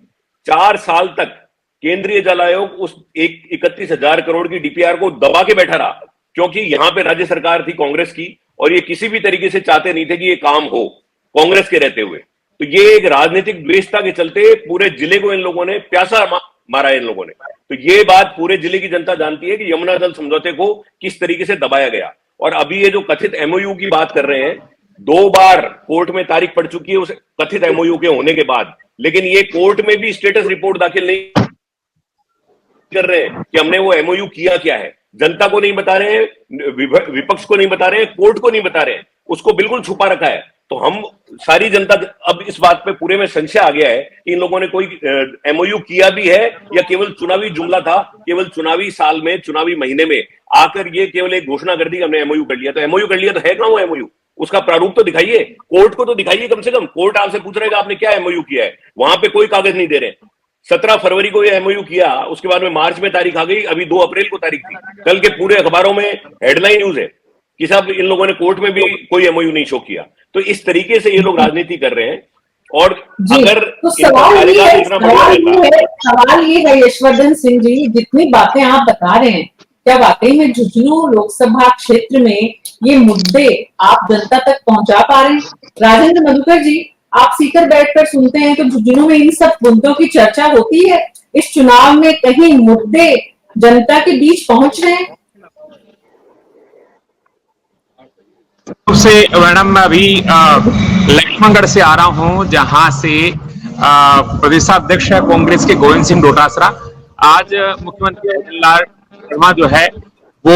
4 साल तक केंद्रीय जल आयोग उस 31,000 करोड़ की डीपीआर को दबा के बैठा रहा, क्योंकि यहां पे राज्य सरकार थी कांग्रेस की और ये किसी भी तरीके से चाहते नहीं थे कि ये काम हो कांग्रेस के रहते हुए। तो ये एक राजनीतिक द्वेषता के चलते पूरे जिले को इन लोगों ने प्यासा मारा है इन लोगों ने। तो ये बात पूरे जिले की जनता जानती है कि यमुना जल समझौते को किस तरीके से दबाया गया। और अभी ये जो कथित एमओयू की बात कर रहे हैं, 2 बार कोर्ट में तारीख पड़ चुकी है उस कथित एमओयू के होने के बाद, लेकिन ये कोर्ट में भी स्टेटस रिपोर्ट दाखिल नहीं कर रहे हैं कि हमने वो एमओयू किया क्या है। जनता को नहीं बता रहे हैं, विपक्ष को नहीं बता रहे हैं, कोर्ट को नहीं बता रहे हैं, उसको बिल्कुल छुपा रखा है। तो हम सारी जनता अब इस बात पे पूरे में संशय आ गया है कि इन लोगों ने कोई एमओयू किया भी है या केवल चुनावी जुमला था, केवल चुनावी साल में, चुनावी महीने में आकर ये केवल एक घोषणा कर दी कि हमने एमओयू कर लिया। तो एमओयू कर लिया तो है कहां वो एमओयू? उसका प्रारूप तो दिखाइए, कोर्ट को तो दिखाइए कम से कम। कोर्ट आपसे पूछ रहेगा आपने क्या एमओयू किया है, वहां पे कोई कागज नहीं दे रहे। 17 फरवरी को ये एमओयू किया, उसके बाद में मार्च में तारीख आ गई, अभी 2 अप्रैल को तारीख थी। कल के पूरे अखबारों में हेडलाइन न्यूज है कि साहब इन लोगों ने कोर्ट में भी कोई एमओयू नहीं शो किया। तो इस तरीके से ये लोग राजनीति कर रहे हैं। और अगर तो सवाल ये है यशवर्धन सिंह जी, जितनी बातें आप बता रहे हैं, क्या वाकई में झुंझुनू लोकसभा क्षेत्र में ये मुद्दे आप जनता तक पहुंचा पा रहे हैं? राजेंद्र मधुकर जी, आप सीकर बैठकर सुनते हैं तो झुंझुनू में इन सब मुद्दों की चर्चा होती है? इस चुनाव में कहीं मुद्दे जनता के बीच पहुंच रहे हैं? से मैडम मैं अभी लक्ष्मणगढ़ से आ रहा हूं, जहां से प्रदेशाध्यक्ष है कांग्रेस के गोविंद सिंह डोटासरा। आज मुख्यमंत्री लाल शर्मा जो है वो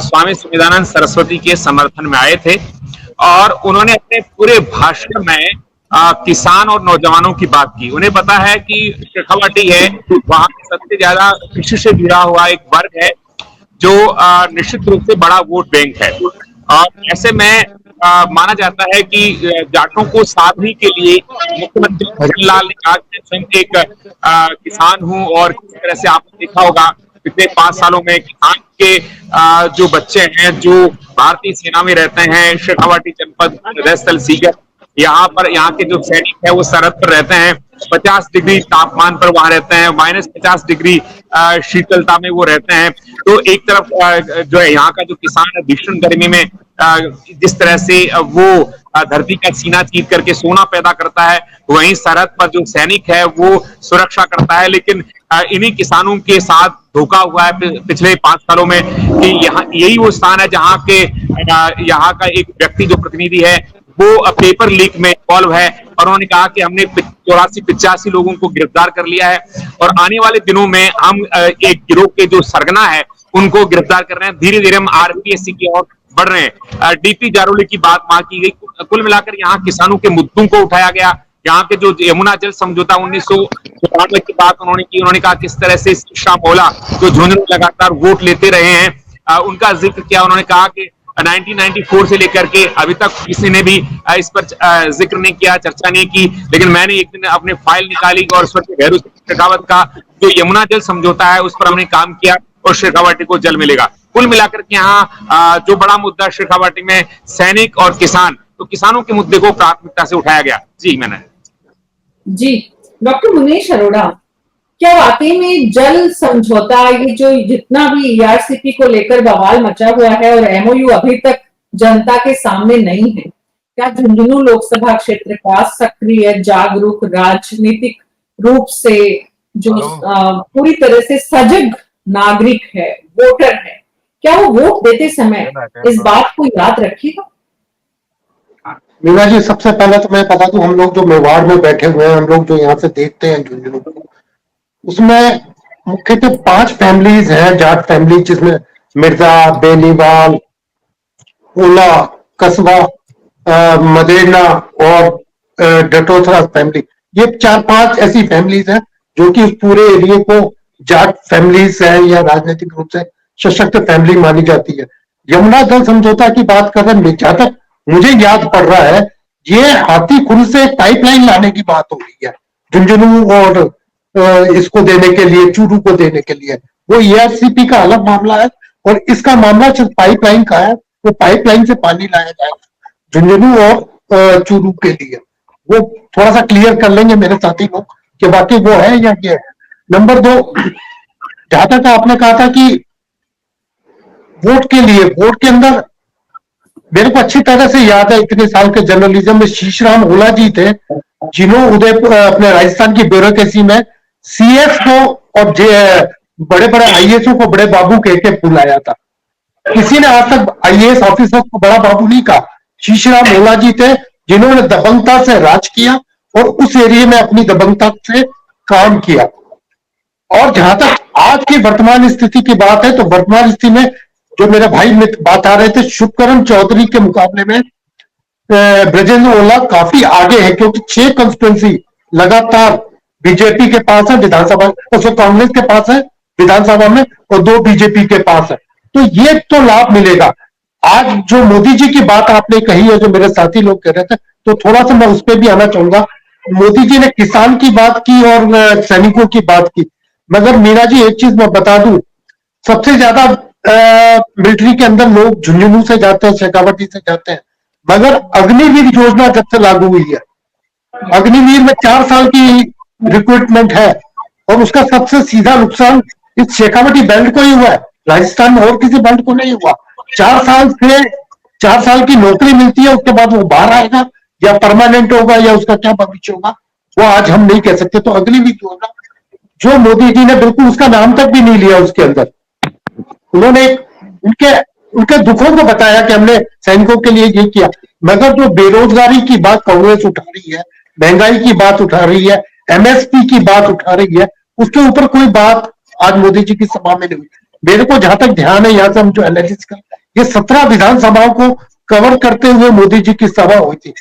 स्वामी सुविधानंद सरस्वती के समर्थन में आए थे और उन्होंने अपने पूरे भाषण में किसान और नौजवानों की बात की। उन्हें पता है कि शेखावाटी है, वहां सबसे ज्यादा कृषि से जुड़ा हुआ एक वर्ग है जो निश्चित रूप से बड़ा वोट बैंक है। और ऐसे में माना जाता है कि जाटों को साधने के लिए मुख्यमंत्री भजन लाल ने कहा कि स्वयं एक किसान हूं और किस तरह से आपने देखा होगा पिछले 5 सालों में किसान के जो बच्चे हैं जो भारतीय सेना में रहते हैं, शेखावाटी जनपद हृदय स्थल सीकर, यहाँ के जो सैनिक है वो सरहद पर रहते हैं, 50 डिग्री तापमान पर वहां रहते हैं, -50 डिग्री शीतलता में वो रहते हैं। तो एक तरफ जो है यहाँ का जो किसान है भीषण गर्मी में जिस तरह से वो धरती का सीना चीर करके सोना पैदा करता है, वहीं सरहद पर जो सैनिक है वो सुरक्षा करता है। लेकिन इन्हीं किसानों के साथ धोखा हुआ है पिछले 5 सालों में कि यहाँ यही वो स्थान है जहाँ के यहाँ का एक व्यक्ति जो प्रतिनिधि है वो पेपर लीक में इन्वॉल्व है और उन्होंने कहा कि हमने 84-85 लोगों को गिरफ्तार कर लिया है और आने वाले दिनों में हम एक गिरोह के जो सरगना है उनको गिरफ्तार कर रहे हैं। धीरे धीरे हम आरपीएससी की ओर बढ़ रहे हैं। डीपी जारोली की बात वहां की गई। कुल मिलाकर यहाँ किसानों के मुद्दों को उठाया गया। यहाँ पे जो यमुना जल समझौता 1992 की बात उन्होंने की। उन्होंने कहा किस तरह से शिक्षा मौला जो झुंझुनू लगातार वोट लेते रहे हैं उनका जिक्र किया। उन्होंने कहा कि 1994 से लेकर के अभी तक किसी ने भी इस पर जिक्र नहीं किया, चर्चा नहीं की, लेकिन मैंने एक दिन अपने फाइल निकाली और स्वर्गीय भैरू शेखावत का जो यमुना जल समझौता है उस पर हमने काम किया और शेखावाटी को जल मिलेगा। कुल मिलाकर के यहाँ जो बड़ा मुद्दा शेखावाटी में सैनिक और किसान तो किसानों के मुद्दे को प्राथमिकता से उठाया गया। जी मैंने जी डॉक्टर मुनीश अरोड़ा, क्या वाकई में जल समझौता, ये जो जितना भी ईआरसीपी को लेकर बवाल मचा हुआ है और एमओयू अभी तक जनता के सामने नहीं है, क्या झुंझुनू लोकसभा क्षेत्र का सक्रिय, जागरूक, राजनीतिक रूप से जो पूरी तरह से सजग नागरिक है, वोटर है, क्या वो वोट देते समय इस बात को याद रखेगा? मीना जी, सबसे पहले तो मैं बता दूं, हम लोग जो मेवाड़ में बैठे हुए हैं, हम लोग जो यहाँ से देखते हैं झुंझुनू को, उसमें मुख्यतः 5 फैमिलीज हैं, जाट फैमिली, जिसमें मिर्जा, बेनीवाल, ओला, कस्बा, मदेना और डटोथरा फैमिली। ये 4-5 ऐसी फैमिलीज हैं जो कि पूरे एरिया को जाट फैमिलीज है या राजनीतिक रूप से सशक्त फैमिली मानी जाती है। यमुना जल समझौता की बात कर रहे हैं, जहां तक मुझे याद पड़ रहा है, ये हाथीखुर्द से पाइपलाइन लाने की बात हो रही है झुंझुनू और इसको देने के लिए, चूरू को देने के लिए। वो ईआरसीपी का अलग मामला है और इसका मामला सिर्फ पाइपलाइन का है। वो पाइपलाइन से पानी लाया जाएगा झुंझुनू और चूरू के लिए। वो थोड़ा सा क्लियर कर लेंगे मेरे साथी लोग कि वाकई वो है या ये है। नंबर 2, जहां तक आपने कहा था कि वोट के लिए, वोट के अंदर मेरे को अच्छी तरह से याद है, इतने साल के जर्नलिज्म में शीशराम ओला जी थे, जिन्होंने उदयपुर अपने राजस्थान की ब्यूरोक्रेसी में सीएस को और बड़े बड़े आईएएसओ को बड़े बाबू कह के बुलाया था। किसी ने आज तक आईएएस ऑफिसर को बड़ा बाबू नहीं कहा। शीशराम ओला जी थे जिन्होंने दबंगता से राज किया और उस एरिया में अपनी दबंगता से काम किया। और जहां तक आज की वर्तमान स्थिति की बात है, तो वर्तमान स्थिति में जो मेरे भाई मित्र बात आ रहे थे, शुभकरण चौधरी के मुकाबले में ब्रजेंद्र ओला काफी आगे है, क्योंकि 6 कंस्टिट्यूंसी लगातार बीजेपी के पास है विधानसभा, तो कांग्रेस के पास है विधानसभा में और 2 बीजेपी के पास है। तो ये तो लाभ मिलेगा। आज जो मोदी जी की बात आपने कही है, जो मेरे साथी लोग कह रहे थे, तो थोड़ा सा मैं उस पर भी आना चाहूंगा। मोदी जी ने किसान की बात की और सैनिकों की बात की, मगर मीना जी एक चीज मैं बता दूं, सबसे ज्यादा मिलिट्री के अंदर लोग झुंझुनू से जाते हैं, शेखावटी से जाते हैं, मगर अग्निवीर योजना जब से लागू हुई है, अग्निवीर में 4 साल की रिक्रूटमेंट है और उसका सबसे सीधा नुकसान इस शेखावटी बेल्ट को ही हुआ है, राजस्थान में और किसी बेल्ट को नहीं हुआ। 4 साल की नौकरी मिलती है, उसके बाद वो बाहर आएगा या परमानेंट होगा या उसका क्या भविष्य होगा, वो आज हम नहीं कह सकते। तो अग्निवीर योजना जो मोदी जी ने बिल्कुल उसका नाम तक भी नहीं लिया, उसके अंदर उन्होंने उनके दुखों को बताया कि हमने सैनिकों के लिए ये किया, मगर जो बेरोजगारी की बात कांग्रेस उठा रही है, महंगाई की बात उठा रही है, एमएसपी की बात उठा रही है, उसके ऊपर कोई बात आज मोदी जी की सभा में नहीं हुई। मेरे को जहां तक ध्यान है, यहां से हम जो एनालिसिस कर, ये 17 विधानसभाओं को कवर करते हुए मोदी जी की सभा हुई थी।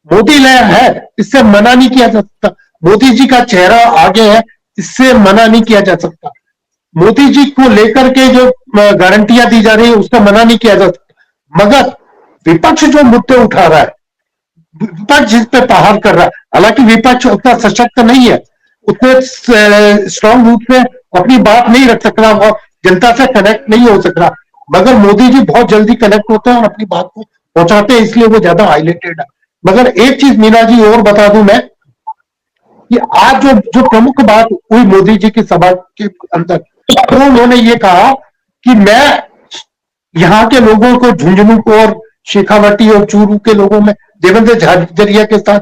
मोदी लहर है, इससे मना नहीं किया जा सकता। मोदी जी का चेहरा आगे है, इससे मना नहीं किया जा सकता। मोदी जी को लेकर के जो गारंटियां दी जा रही है, उसका मना नहीं किया जा सकता। मगर विपक्ष जो मुद्दे उठा रहा है, विपक्ष जिस पे प्रहार कर रहा है, हालांकि विपक्ष उतना सशक्त नहीं है, उतने स्ट्रांग रूप से अपनी बात नहीं रख सक रहा, वो जनता से कनेक्ट नहीं हो सक रहा, मगर मोदी जी बहुत जल्दी कनेक्ट होते हैं और अपनी बात को पहुंचाते हैं, इसलिए वो ज्यादा हाईलाइटेड है। मगर एक चीज मीना जी और बता दूं मैं, कि आज जो प्रमुख बात हुई मोदी जी की सभा के अंदर, तो उन्होंने ये कहा कि मैं यहाँ के लोगों को, झुंझुनू को और शेखावटी और चूरू के लोगों में देवेंद्र झाझरिया के साथ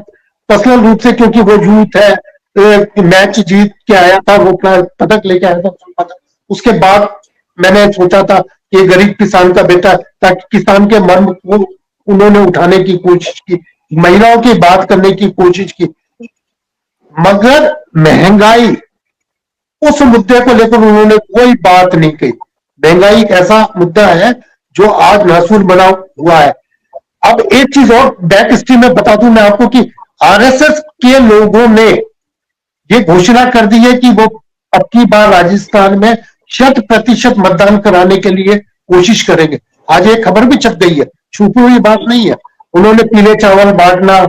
पर्सनल रूप से, क्योंकि वो यूथ है, मैच जीत के आया था, वो पदक लेके आया था, उसके बाद मैंने सोचा था कि गरीब किसान का बेटा, ताकि किसान के मर्म को उन्होंने उठाने की कोशिश की, महिलाओं की बात करने की कोशिश की, मगर महंगाई उस मुद्दे को लेकर उन्होंने कोई बात नहीं कही। महंगाई एक ऐसा मुद्दा है जो आज महसूल बना हुआ है। अब एक चीज और बैक हिस्ट्री में बता दूं मैं आपको कि आरएसएस के लोगों ने ये घोषणा कर दी है कि वो अब की बार राजस्थान में 100% मतदान कराने के लिए कोशिश करेंगे। आज एक खबर भी छप गई है, छुपी हुई बात नहीं है। उन्होंने पीले चावल बांटना,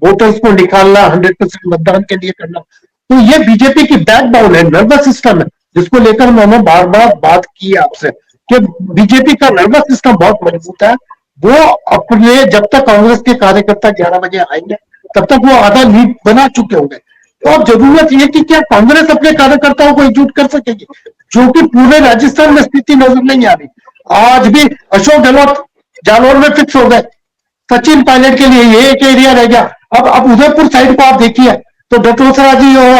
वोटर्स को निकालना, 100% मतदान के लिए करना, तो ये बीजेपी की बैकबोन है, नर्वस सिस्टम है, जिसको लेकर मैंने बार बार बात की आपसे कि बीजेपी का नर्वस सिस्टम बहुत मजबूत है वो अपने, जब तक कांग्रेस के कार्यकर्ता 11 बजे आएंगे तब तक वो आधा लीड बना चुके होंगे। तो अब जरूरत ये कि क्या कांग्रेस अपने कार्यकर्ताओं को एकजुट कर सकेगी, जो कि पूरे राजस्थान में स्थिति नजर नहीं आ रही। आज भी अशोक गहलोत जालौर में फिक्स हो गए, सचिन पायलट के लिए ये एक एरिया रह गया। अब उदयपुर साइड को आप देखिए तो डटोसरा जी और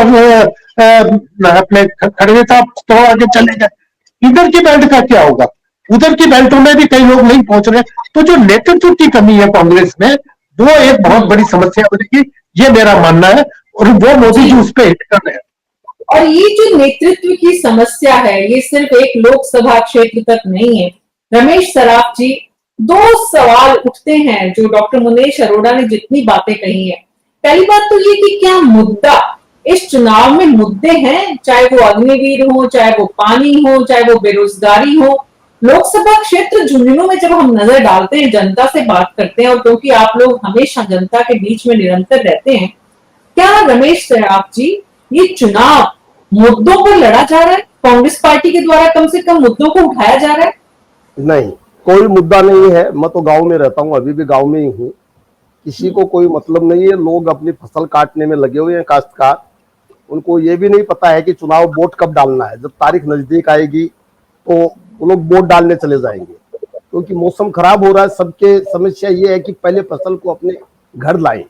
अपने खड़गे साहब तो आगे चले गए। इधर की बेल्ट का क्या होगा? उधर की बेल्टों में भी कई लोग नहीं पहुंच रहे। तो जो नेतृत्व की कमी है कांग्रेस में, वो एक बहुत बड़ी समस्या बनेगी, ये मेरा मानना है। और वो मोदी जी उस पर हिट कर रहे हैं। और ये जो नेतृत्व की समस्या है, ये सिर्फ एक लोकसभा क्षेत्र तक नहीं है। रमेश सराफ जी, दो सवाल उठते हैं जो डॉक्टर मुनेश अरोड़ा ने जितनी बातें कही है। पहली बात तो ये कि क्या मुद्दा इस चुनाव में मुद्दे हैं, चाहे वो अग्निवीर हो, चाहे वो पानी हो, चाहे वो बेरोजगारी हो। लोकसभा क्षेत्र झुंझुनू में जब हम नजर डालते हैं, जनता से बात करते हैं, और क्योंकि आप लोग हमेशा जनता के बीच में निरंतर रहते हैं, क्या रमेश सराफ जी ये चुनाव मुद्दों पर लड़ा जा रहा है? कांग्रेस पार्टी के द्वारा कम से कम मुद्दों को उठाया जा रहा है? नहीं, कोई मुद्दा नहीं है। मैं तो गांव में रहता हूं, अभी भी गांव में ही हूं। किसी को कोई मतलब नहीं है। लोग अपनी फसल काटने में लगे हुए हैं, काश्तकार। उनको ये भी नहीं पता है कि चुनाव वोट कब डालना है। जब तारीख नजदीक आएगी तो वो लोग वोट डालने चले जाएंगे, क्योंकि मौसम खराब हो रहा है। सबके समस्या ये है कि पहले फसल को अपने घर लाएं।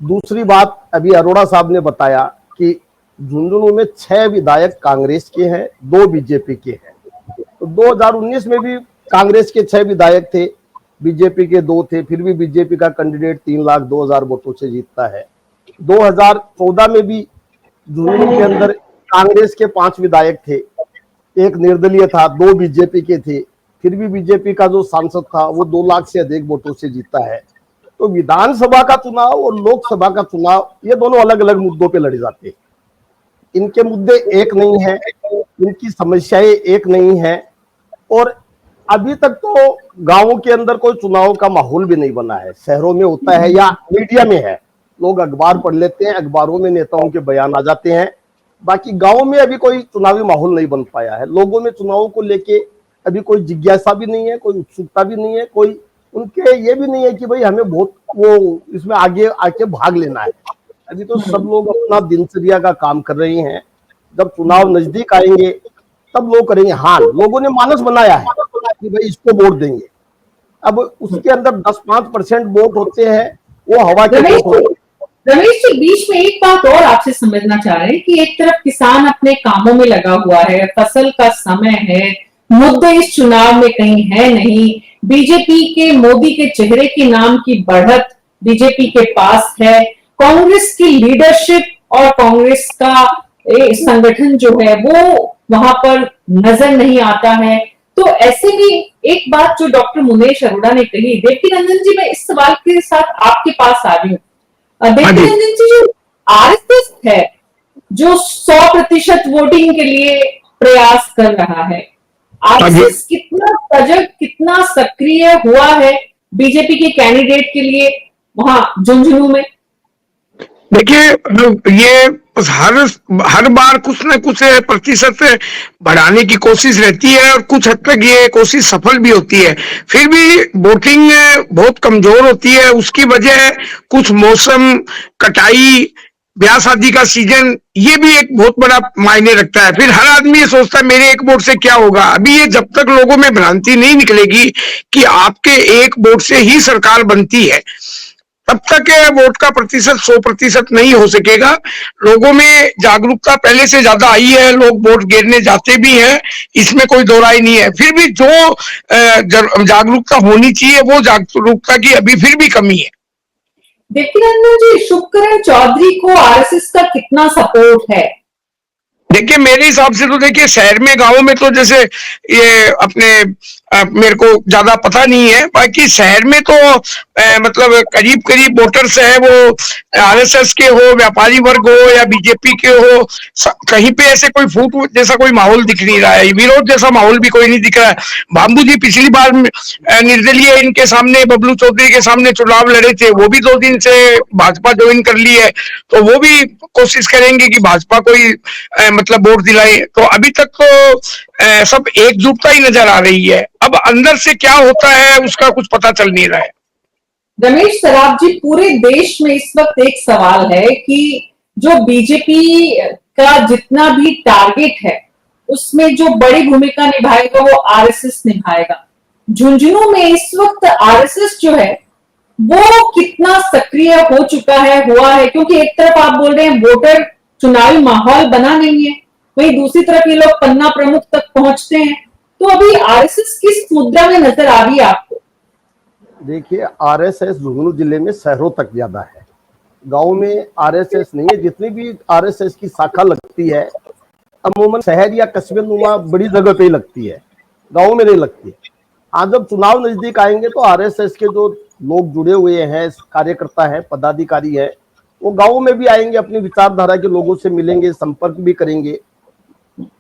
दूसरी बात, अभी अरोड़ा साहब ने बताया कि झुंझुनू में 6 विधायक कांग्रेस के हैं, 2 बीजेपी के हैं। तो 2019 में भी कांग्रेस के 6 विधायक थे, बीजेपी के 2 थे, फिर भी बीजेपी का कैंडिडेट 3,02,000 वोटों से जीतता है। 2014 में भी झुंझुनू के अंदर कांग्रेस के 5 विधायक थे, 1 निर्दलीय था, 2 बीजेपी के थे, फिर भी बीजेपी का जो सांसद था वो 2 लाख से अधिक वोटों से जीता है। तो विधानसभा का चुनाव और लोकसभा का चुनाव, ये दोनों अलग अलग मुद्दों पे लड़े जाते हैं। इनके मुद्दे एक नहीं है, इनकी समस्याएं एक नहीं है। और अभी तक तो गांवों के अंदर कोई चुनाव का माहौल भी नहीं बना है। शहरों में होता है या मीडिया में है, लोग अखबार पढ़ लेते हैं, अखबारों में नेताओं के बयान आ जाते हैं। बाकी गांव में अभी कोई चुनावी माहौल नहीं बन पाया है। लोगों में चुनाव को लेके अभी कोई जिज्ञासा भी नहीं है, कोई उत्सुकता भी नहीं है, कोई उनके ये भी नहीं है कि भाई हमें बहुत वो इसमें आगे आके भाग लेना है। अभी तो सब लोग अपना दिनचर्या का काम कर रहे हैं। जब चुनाव नजदीक आएंगे तब लोग करेंगे। हाँ, लोगों ने मानस बनाया है कि भाई इसको वोट देंगे। अब उसके अंदर 10-5% वोट होते हैं, वो हवा के वोट होते हैं। रमेश जी, बीच में एक बात और आपसे समझना चाह रहे हैं कि एक तरफ किसान अपने कामों में लगा हुआ है, फसल का समय है, मुद्दे इस चुनाव में कहीं है नहीं। बीजेपी के मोदी के चेहरे के नाम की बढ़त बीजेपी के पास है। कांग्रेस की लीडरशिप और कांग्रेस का संगठन जो है वो वहां पर नजर नहीं आता है। तो ऐसे में एक बात जो डॉक्टर मुनेश अरोड़ा ने कही, देवकी नंदन जी, मैं इस सवाल के साथ आपके पास आ रही हूँ। देवकी नंदन जी, जो आरएसएस है जो 100% वोटिंग के लिए प्रयास कर रहा है, आरएसएस कितना सजग, कितना सक्रिय हुआ है बीजेपी के कैंडिडेट के लिए वहां झुंझुनू में? देखिए, ये हर बार कुछ न कुछ प्रतिशत बढ़ाने की कोशिश रहती है और कुछ हद तक ये कोशिश सफल भी होती है। फिर भी वोटिंग बहुत कमजोर होती है। उसकी वजह कुछ मौसम, कटाई, ब्याह शादी का सीजन, ये भी एक बहुत बड़ा मायने रखता है। फिर हर आदमी ये सोचता है मेरे एक वोट से क्या होगा। अभी ये जब तक लोगों में भ्रांति नहीं निकलेगी कि आपके एक वोट से ही सरकार बनती है, तब तक वोट का प्रतिशत 100% नहीं हो सकेगा। लोगों में जागरूकता पहले से ज्यादा आई है, लोग वोट गिरने जाते भी हैं, इसमें कोई दो राय नहीं है। फिर भी जो जागरूकता होनी चाहिए, वो जागरूकता की अभी फिर भी कमी है। देवकी नंदन जी, शुभकरण चौधरी को आरएसएस का कितना सपोर्ट है? देखिए, मेरे हिसाब से तो देखिए, शहर में, गांवों में तो जैसे ये अपने मेरे को ज्यादा पता नहीं है। बाकी शहर में तो मतलब करीब करीब वोटर्स है वो आरएसएस के हो, व्यापारी वर्ग हो या बीजेपी के हो, कहीं पे ऐसे कोई फूट जैसा कोई माहौल दिख नहीं रहा है। विरोध जैसा माहौल भी कोई नहीं दिख रहा है। बाबू जी पिछली बार निर्दलीय इनके सामने, बबलू चौधरी के सामने चुनाव लड़े थे, वो भी 2 दिन से भाजपा ज्वाइन कर ली है। तो वो भी कोशिश करेंगे कि भाजपा कोई मतलब वोट दिलाए। तो अभी तक तो सब एकजुटता ही नजर आ रही है। अब अंदर से क्या होता है उसका कुछ पता चल नहीं रहा है। रमेश सराफ जी, पूरे देश में इस वक्त एक सवाल है कि जो बीजेपी का जितना भी टारगेट है उसमें जो बड़ी भूमिका निभाएगा वो आरएसएस निभाएगा। झुंझुनू में इस वक्त आरएसएस जो है वो कितना सक्रिय हो चुका है, हुआ है? क्योंकि एक तरफ आप बोल रहे हैं वोटर चुनावी माहौल बना नहीं है, वहीं दूसरी तरफ ये लोग पन्ना प्रमुख तक पहुंचते हैं, तो अभी आरएसएस किस मुद्रा में नजर आ रही है आपको? देखिए, आरएसएस झुंझुनू जिले में शहरों तक ज्यादा है, गांव में आरएसएस नहीं है। जितनी भी आरएसएस की शाखा लगती है अमूमन शहर या कस्बे नुमा बड़ी जगह पे ही लगती है, गांव में नहीं लगती है। आज जब चुनाव नजदीक आएंगे तो आरएसएस के जो लोग जुड़े हुए हैं, कार्यकर्ता हैं, पदाधिकारी हैं, वो गांव में भी आएंगे, अपनी विचारधारा के लोगों से मिलेंगे, संपर्क भी करेंगे।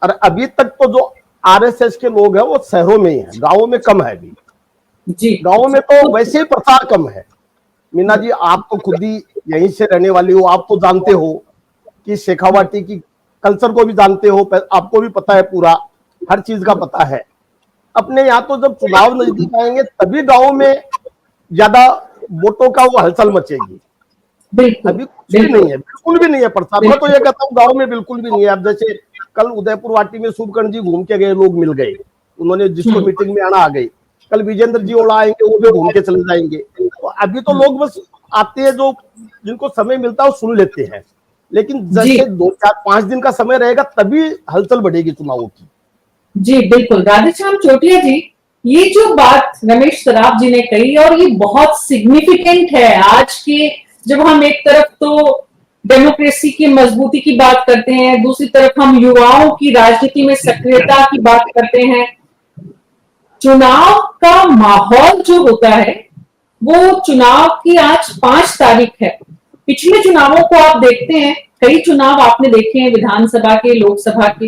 और अभी तक तो जो आरएसएस के लोग हैं वो शहरों में ही है, गाँव में कम है अभी जी। गाँव में तो वैसे ही प्रसार कम है। मीना जी, आप तो खुद ही यहीं से रहने वाली हो, आप तो जानते हो कि शेखावाटी की कल्चर को भी जानते हो, आपको भी पता है, पूरा हर चीज का पता है। अपने यहाँ तो जब चुनाव नजदीक आएंगे तभी गाँव में ज्यादा वोटों का वो हलचल मचेगी। अभी कुछ भी नहीं है, बिल्कुल भी नहीं है प्रसार। मैं तो ये कहता हूँ गाँव में बिल्कुल भी नहीं है। अब जैसे कल उदयपुर वाटी में शुभकर्ण जी घूम के गए, लोग मिल गए, उन्होंने जिसको मीटिंग में आना आ गई। कल विजेंद्र जी ओला आएंगे, वो भी घूम के चले जाएंगे। तो अभी तो लोग बस आते हैं, जो जिनको समय मिलता है वो सुन लेते हैं, लेकिन जैसे 2-4-5 दिन का समय रहेगा तभी हलचल बढ़ेगी चुनावों की। जी बिल्कुल। राधेश्याम चोटिया जी, ये जो बात रमेश सराफ जी ने कही और ये बहुत सिग्निफिकेंट है आज के, जब हम एक तरफ तो डेमोक्रेसी की मजबूती की बात करते हैं, दूसरी तरफ हम युवाओं की राजनीति में सक्रियता की बात करते हैं। चुनाव का माहौल जो होता है वो चुनाव की आज 5 तारीख है। पिछले चुनावों को आप देखते हैं, कई चुनाव आपने देखे हैं, विधानसभा के, लोकसभा के।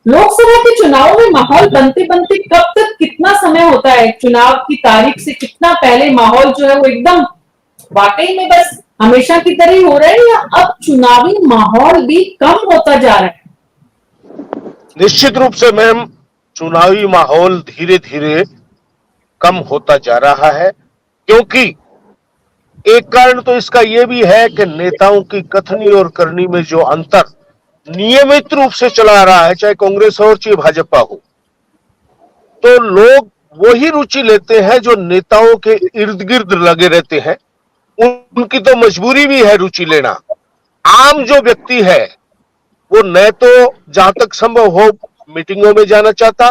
लोकसभा के चुनाव में माहौल बनते बनते कब तक कितना समय होता है, चुनाव की तारीख से कितना पहले माहौल जो है वो एकदम वाकई में बस हमेशा की तरह ही हो रहा है, या अब चुनावी माहौल भी कम होता जा रहा है? निश्चित रूप से मैम, चुनावी माहौल धीरे धीरे कम होता जा रहा है, क्योंकि एक कारण तो इसका यह भी है कि नेताओं की कथनी और करनी में जो अंतर नियमित रूप से चला रहा है, चाहे कांग्रेस हो चाहे भाजपा हो, तो लोग वही रुचि लेते हैं जो नेताओं के इर्द गिर्द लगे रहते हैं। उनकी तो मजबूरी भी है रुचि लेना। आम जो व्यक्ति है वो न तो जहां तक संभव हो मीटिंगों में जाना चाहता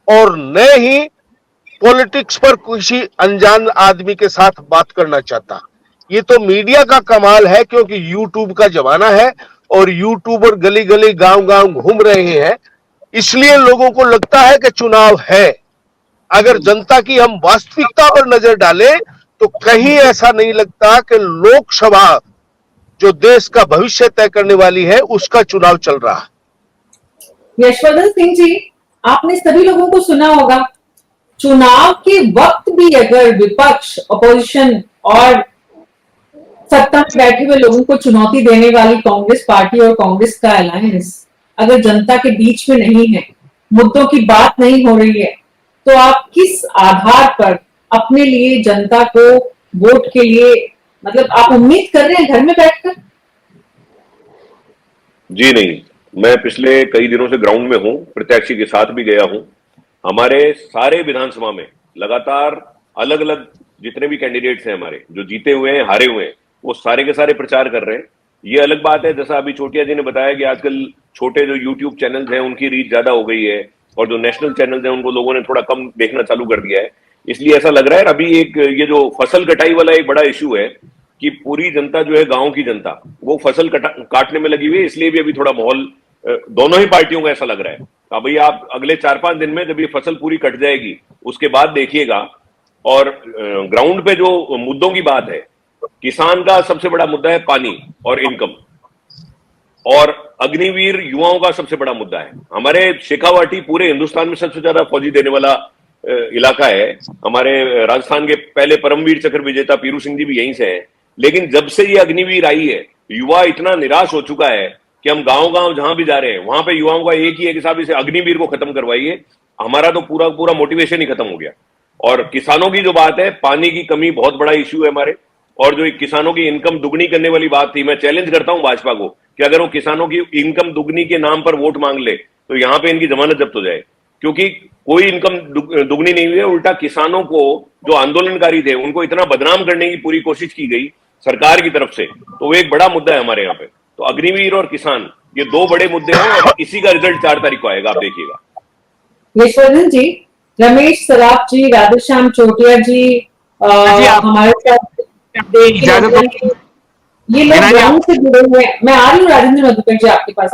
और न ही पॉलिटिक्स पर किसी अनजान आदमी के साथ बात करना चाहता। ये तो मीडिया का कमाल है, क्योंकि यूट्यूब का जमाना है और यूट्यूबर गली गली गांव गांव घूम रहे हैं, इसलिए लोगों को लगता है कि चुनाव है। अगर जनता की हम वास्तविकता पर नजर डालें तो कहीं ऐसा नहीं लगता कि लोकसभा जो देश का भविष्य तय करने वाली है उसका चुनाव चल रहा है। यशवर्धन सिंह जी, आपने सभी लोगों को सुना होगा, चुनाव के वक्त भी अगर विपक्ष, अपोजिशन और सत्ता में बैठे हुए लोगों को चुनौती देने वाली कांग्रेस पार्टी और कांग्रेस का अलायंस अगर जनता के बीच में नहीं है, मुद्दों की बात नहीं हो रही है, तो आप किस आधार पर अपने लिए जनता को वोट के लिए, मतलब आप उम्मीद कर रहे हैं घर में बैठकर? जी नहीं, मैं पिछले कई दिनों से ग्राउंड में हूं, प्रत्याशी के साथ भी गया हूं। हमारे सारे विधानसभा में लगातार अलग अलग जितने भी कैंडिडेट्स हैं हमारे, जो जीते हुए हैं, हारे हुए हैं, वो सारे के सारे प्रचार कर रहे हैं। ये अलग बात है, जैसा अभी चोटिया जी ने बताया कि आजकल छोटे जो यूट्यूब चैनल्स हैं उनकी रीच ज्यादा हो गई है और जो नेशनल चैनल्स हैं उनको लोगों ने थोड़ा कम देखना चालू कर दिया है, इसलिए ऐसा लग रहा है। अभी एक ये जो फसल कटाई वाला एक बड़ा इश्यू है कि पूरी जनता जो है, गांव की जनता, वो फसल काटने में लगी हुई है, इसलिए भी अभी थोड़ा माहौल दोनों ही पार्टियों का ऐसा लग रहा है। अभी आप अगले 4-5 दिन में जब ये फसल पूरी कट जाएगी उसके बाद देखिएगा। और ग्राउंड पे जो मुद्दों की बात है, किसान का सबसे बड़ा मुद्दा है पानी और इनकम, और अग्निवीर युवाओं का सबसे बड़ा मुद्दा है। हमारे शेखावाटी पूरे हिंदुस्तान में सबसे ज्यादा फौजी देने वाला इलाका है। हमारे राजस्थान के पहले परमवीर चक्र विजेता पीरू सिंह जी भी यहीं से हैं, लेकिन जब से ये अग्निवीर आई है, युवा इतना निराश हो चुका है कि हम गांव गांव जहां भी जा रहे हैं वहां पे युवाओं का एक ही है कि साहब इसे अग्निवीर को खत्म करवाइए। हमारा तो पूरा पूरा मोटिवेशन ही खत्म हो गया। और किसानों की जो बात है, पानी की कमी बहुत बड़ा इश्यू है हमारे, और जो किसानों की इनकम दुगनी करने वाली बात थी, मैं चैलेंज करता हूं भाजपा को कि अगर वो किसानों की इनकम दुगनी के नाम पर वोट मांग ले तो यहां पे इनकी जमानत जब्त हो जाए, क्योंकि कोई इनकम दुगनी नहीं हुई है। उल्टा किसानों को, जो आंदोलनकारी थे, उनको इतना बदनाम करने की पूरी कोशिश की गई सरकार की तरफ से। तो वो एक बड़ा मुद्दा है हमारे यहाँ पे। तो अग्निवीर और किसान, ये दो बड़े मुद्दे हैं और इसी का रिजल्ट 4 तारीख को आएगा, आप देखिएगा। यशवर्धन जी, रमेश सराफ जी, राधेश्याम चोटिया जी हमारे साथ ये लोग ग्राउंड से जुड़े हुए हैं। मैं आ रही हूँ राजेंद्र मधुकर जी आपके पास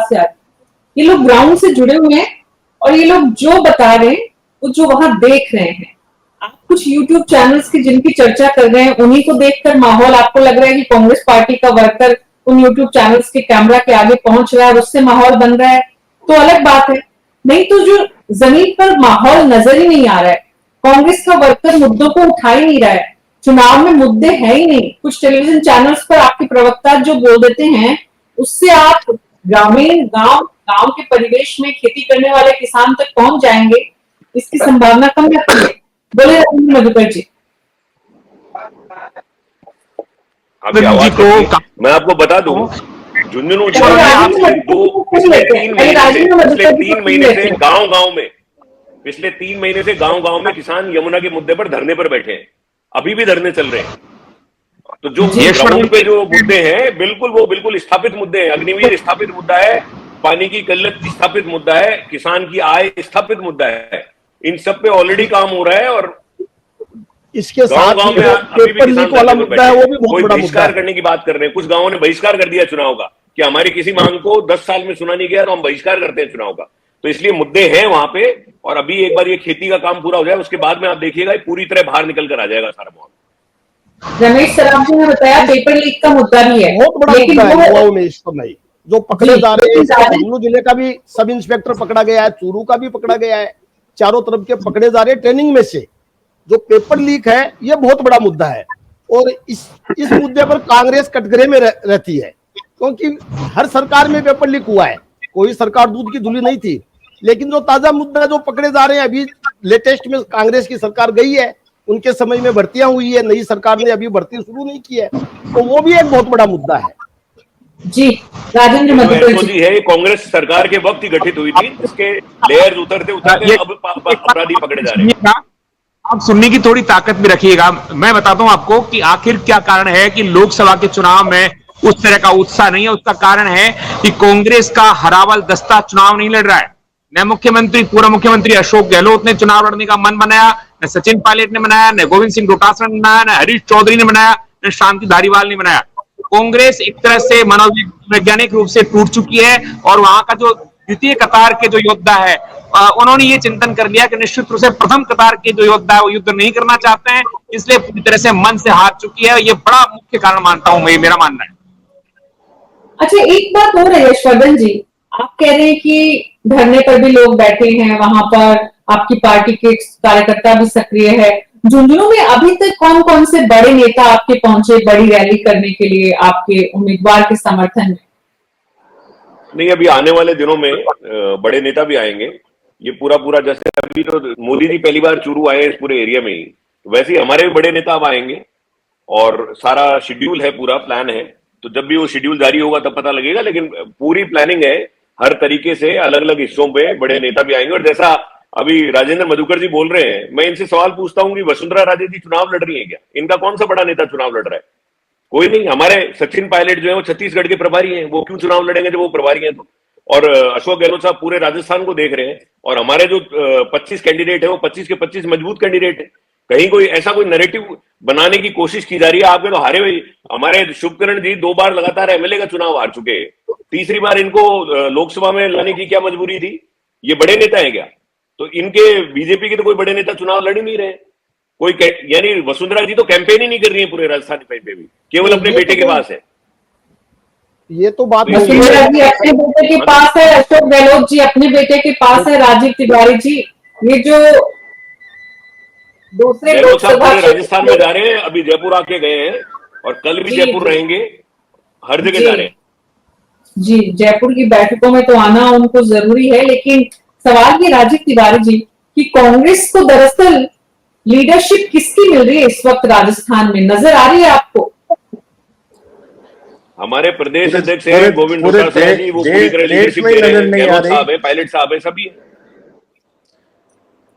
से आ रही हूँ। ये लोग ग्राउंड से जुड़े हुए हैं और ये लोग जो बता रहे हैं वो जो वहां देख रहे हैं, आप कुछ YouTube चैनल्स की जिनकी चर्चा कर रहे हैं उन्हीं को देखकर माहौल आपको लग रहा है कि कांग्रेस पार्टी का वर्कर उन YouTube चैनल्स के कैमरा के आगे पहुंच रहा है और उससे माहौल बन रहा है तो अलग बात है। नहीं तो जो जमीन पर माहौल नजर ही नहीं आ रहा है, कांग्रेस का वर्कर मुद्दों को उठा ही नहीं रहा है, चुनाव में मुद्दे है ही नहीं। कुछ टेलीविजन चैनल्स पर आपके प्रवक्ता जो बोल देते हैं उससे आप ग्रामीण गांव के परिवेश में खेती करने वाले किसान तक पहुंच जाएंगे, इसकी संभावना कम रहती है। बोले राजेंद्र मधुकर जी। आपकी आवाज को मैं आपको बता दूं, झुंझुनू पिछले 3 महीने से गांव गांव में किसान यमुना के मुद्दे पर धरने पर बैठे हैं, अभी भी धरने चल रहे हैं। तो जो ग्राउंड पे जो मुद्दे हैं बिल्कुल स्थापित मुद्दे हैं। अग्निवीर स्थापित मुद्दा है, पानी की किल्लत स्थापित मुद्दा है, किसान की आय स्थापित मुद्दा है। इन सब पे ऑलरेडी काम हो रहा है और इसके साथ में पेपर लीक वाला मुद्दा है, वो भी बहुत बड़ा मुद्दा है। बहिष्कार करने की बात कर रहे हैं, कुछ गांवों ने बहिष्कार कर दिया चुनाव का कि हमारी किसी मांग को 10 साल में सुना नहीं गया तो हम बहिष्कार करते हैं चुनाव का। तो इसलिए मुद्दे हैं वहां पे, और अभी एक बार ये खेती का काम पूरा हो जाए उसके बाद में आप देखिएगा पूरी तरह बाहर निकल कर आ जाएगा सारा माहौल। रमेश सराफ जी ने बताया पेपर लीक का मुद्दा भी है, बहुत बड़ा मुद्दा है युवाओं में इस समय जो पकड़े जा रहे हैं। झुंझुनू जिले का भी सब इंस्पेक्टर पकड़ा गया है, चूरू का भी पकड़ा गया है, चारों तरफ के पकड़े जा रहे हैं ट्रेनिंग में से। जो पेपर लीक है ये बहुत बड़ा मुद्दा है और इस मुद्दे पर कांग्रेस कटघरे में रहती है, क्योंकि हर सरकार में पेपर लीक हुआ है, कोई सरकार दूध की धुली नहीं थी। लेकिन जो ताजा मुद्दा जो पकड़े जा रहे हैं, अभी लेटेस्ट में कांग्रेस की सरकार गई है, उनके समय में भर्तियां हुई है, नई सरकार ने अभी भर्ती शुरू नहीं की है, तो वो भी एक बहुत बड़ा मुद्दा है। जी राजेंद्र मधुकर जी है, कांग्रेस सरकार के वक्त ही गठित हुई थी, इसके लेयर्स उतरते अब अपराधी पकड़े जा रहे हैं। आप सुनने की थोड़ी ताकत भी रखिएगा। मैं बताता हूं आपको कि आखिर क्या कारण है कि लोकसभा के चुनाव में उस तरह का उत्साह नहीं है। उसका कारण है कि कांग्रेस का हरावल दस्ता चुनाव नहीं लड़ रहा है। न पूर्व मुख्यमंत्री अशोक गहलोत ने चुनाव लड़ने का मन बनाया, न सचिन पायलट ने बनाया, न गोविंद सिंह डोटासरा ने बनाया, न हरीश चौधरी ने बनाया, न शांति धारीवाल ने बनाया। कांग्रेस एक तरह से मनोवैज्ञानिक रूप से टूट चुकी है और वहां का जो द्वितीय कतार के जो योद्धा है उन्होंने ये चिंतन कर लिया कि निश्चित रूप से प्रथम कतार के जो योद्धा है वो युद्ध नहीं करना चाहते हैं, इसलिए पूरी तरह से मन से हार चुकी है। ये बड़ा मुख्य कारण मानता हूं मैं, मेरा मानना है। अच्छा एक बात और है यशवर्धन जी, आप कह रहे हैं कि धरने पर भी लोग बैठे हैं, वहां पर आपकी पार्टी के कार्यकर्ता भी सक्रिय है। झुंझुनू में अभी तक कौन कौन से बड़े नेता आपके पहुंचे बड़ी रैली करने के लिए आपके उम्मीदवार के समर्थन में? नहीं, अभी आने वाले दिनों में बड़े नेता भी आएंगे। ये पूरा जैसे अभी तो मोदी जी पहली बार चूरू आए इस पूरे एरिया में ही, वैसे ही हमारे भी बड़े नेता अब आएंगे और सारा शेड्यूल है, पूरा प्लान है। तो जब भी वो शेड्यूल जारी होगा तब पता लगेगा, लेकिन पूरी प्लानिंग है हर तरीके से। अलग अलग हिस्सों पे बड़े नेता भी आएंगे। और जैसा अभी राजेंद्र मधुकर जी बोल रहे हैं, मैं इनसे सवाल पूछता हूं कि वसुंधरा राजे जी चुनाव लड़ रही है क्या? इनका कौन सा बड़ा नेता चुनाव लड़ रहा है? कोई नहीं। हमारे सचिन पायलट जो है वो छत्तीसगढ़ के प्रभारी हैं, वो क्यों चुनाव लड़ेंगे जब वो प्रभारी हैं तो? और अशोक गहलोत साहब पूरे राजस्थान को देख रहे हैं और हमारे जो 25 कैंडिडेट है वो 25 के 25 मजबूत कैंडिडेट है। कहीं कोई ऐसा कोई नैरेटिव बनाने की कोशिश की जा रही है। आपके तो हारे हुए, हमारे शुभकरण जी 2 बार लगातार एमएलए का चुनाव हार चुके हैं, तीसरी बार इनको लोकसभा में लाने की क्या मजबूरी थी? ये बड़े नेता है क्या? तो इनके बीजेपी के तो कोई बड़े नेता चुनाव लड़ ही नहीं रहे कोई, यानी वसुंधरा जी तो कैंपेन ही नहीं कर रही है पूरे राजस्थान पे भी, केवल अपने बेटे के पास है। ये तो बात वसुंधरा जी अपने बेटे के पास है, अशोक गहलोत जी अपने बेटे के पास है, राजीव तिवारी जी ये जो दूसरे लोकसभा राजस्थान में जा रहे हैं, अभी जयपुर आके गए हैं और कल भी जयपुर रहेंगे, हर जगह जा रहे हैं। जी, जयपुर की बैठकों में तो आना उनको जरूरी है, लेकिन सवाल ये राजीव तिवारी जी कि कांग्रेस को दरअसल लीडरशिप किसकी मिल रही है इस वक्त राजस्थान में, नजर आ रही है आपको? हमारे प्रदेश अध्यक्ष पूरे- हैं गोविंद पूरे डोटासरा जी, वो पूरी तरह देश लीडरशिप में दे रहे नजर हैं। नहीं आ गहलोत रही। साहब है, पायलट साहब है, सभी है।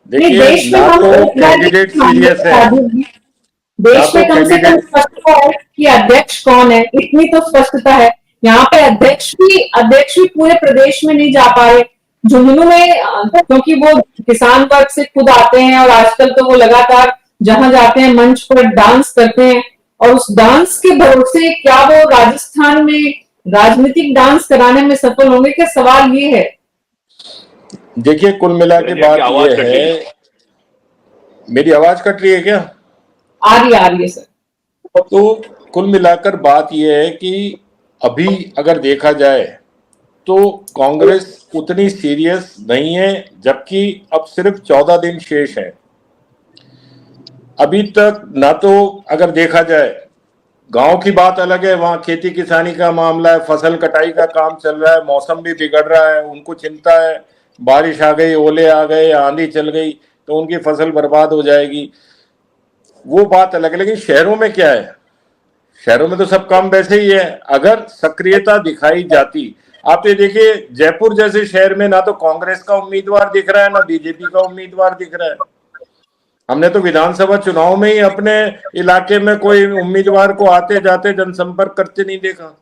नहीं, देखिए, देश में ना हम तो लोग कैंडिडेट सीरियस है, देश ना में तो कम से कम कैंडिडेट स्पष्टता है कि अध्यक्ष कौन है, इतनी तो स्पष्टता है। यहाँ पे अध्यक्ष भी पूरे प्रदेश में नहीं जा पा रहे। झुंझुनू में क्योंकि वो किसान वर्ग से खुद आते हैं और आजकल तो वो लगातार जहां जाते हैं मंच पर डांस करते हैं, और उस डांस के भरोसे क्या वो राजस्थान में राजनीतिक डांस कराने में सफल होंगे? क्या सवाल ये है। देखिए, कुल मिला के बात आवाज ये कट रही है, मेरी आवाज कट रही है क्या? आ रही है सर। तो कुल मिलाकर बात यह है कि अभी अगर देखा जाए तो कांग्रेस उतनी सीरियस नहीं है, जबकि अब सिर्फ 14 दिन शेष है। अभी तक ना तो अगर देखा जाए, गांव की बात अलग है, वहां खेती किसानी का मामला है, फसल कटाई का काम चल रहा है, मौसम भी बिगड़ रहा है, उनको चिंता है, बारिश आ गई, ओले आ गए, आंधी चल गई तो उनकी फसल बर्बाद हो जाएगी, वो बात अलग है। लेकिन शहरों में क्या है, शहरों में तो सब काम वैसे ही है। अगर सक्रियता दिखाई जाती, आप ये देखिए, जयपुर जैसे शहर में ना तो कांग्रेस का उम्मीदवार दिख रहा है, ना बीजेपी का उम्मीदवार दिख रहा है। हमने तो विधानसभा चुनाव में ही अपने इलाके में कोई उम्मीदवार को आते जाते जनसंपर्क करते नहीं देखा।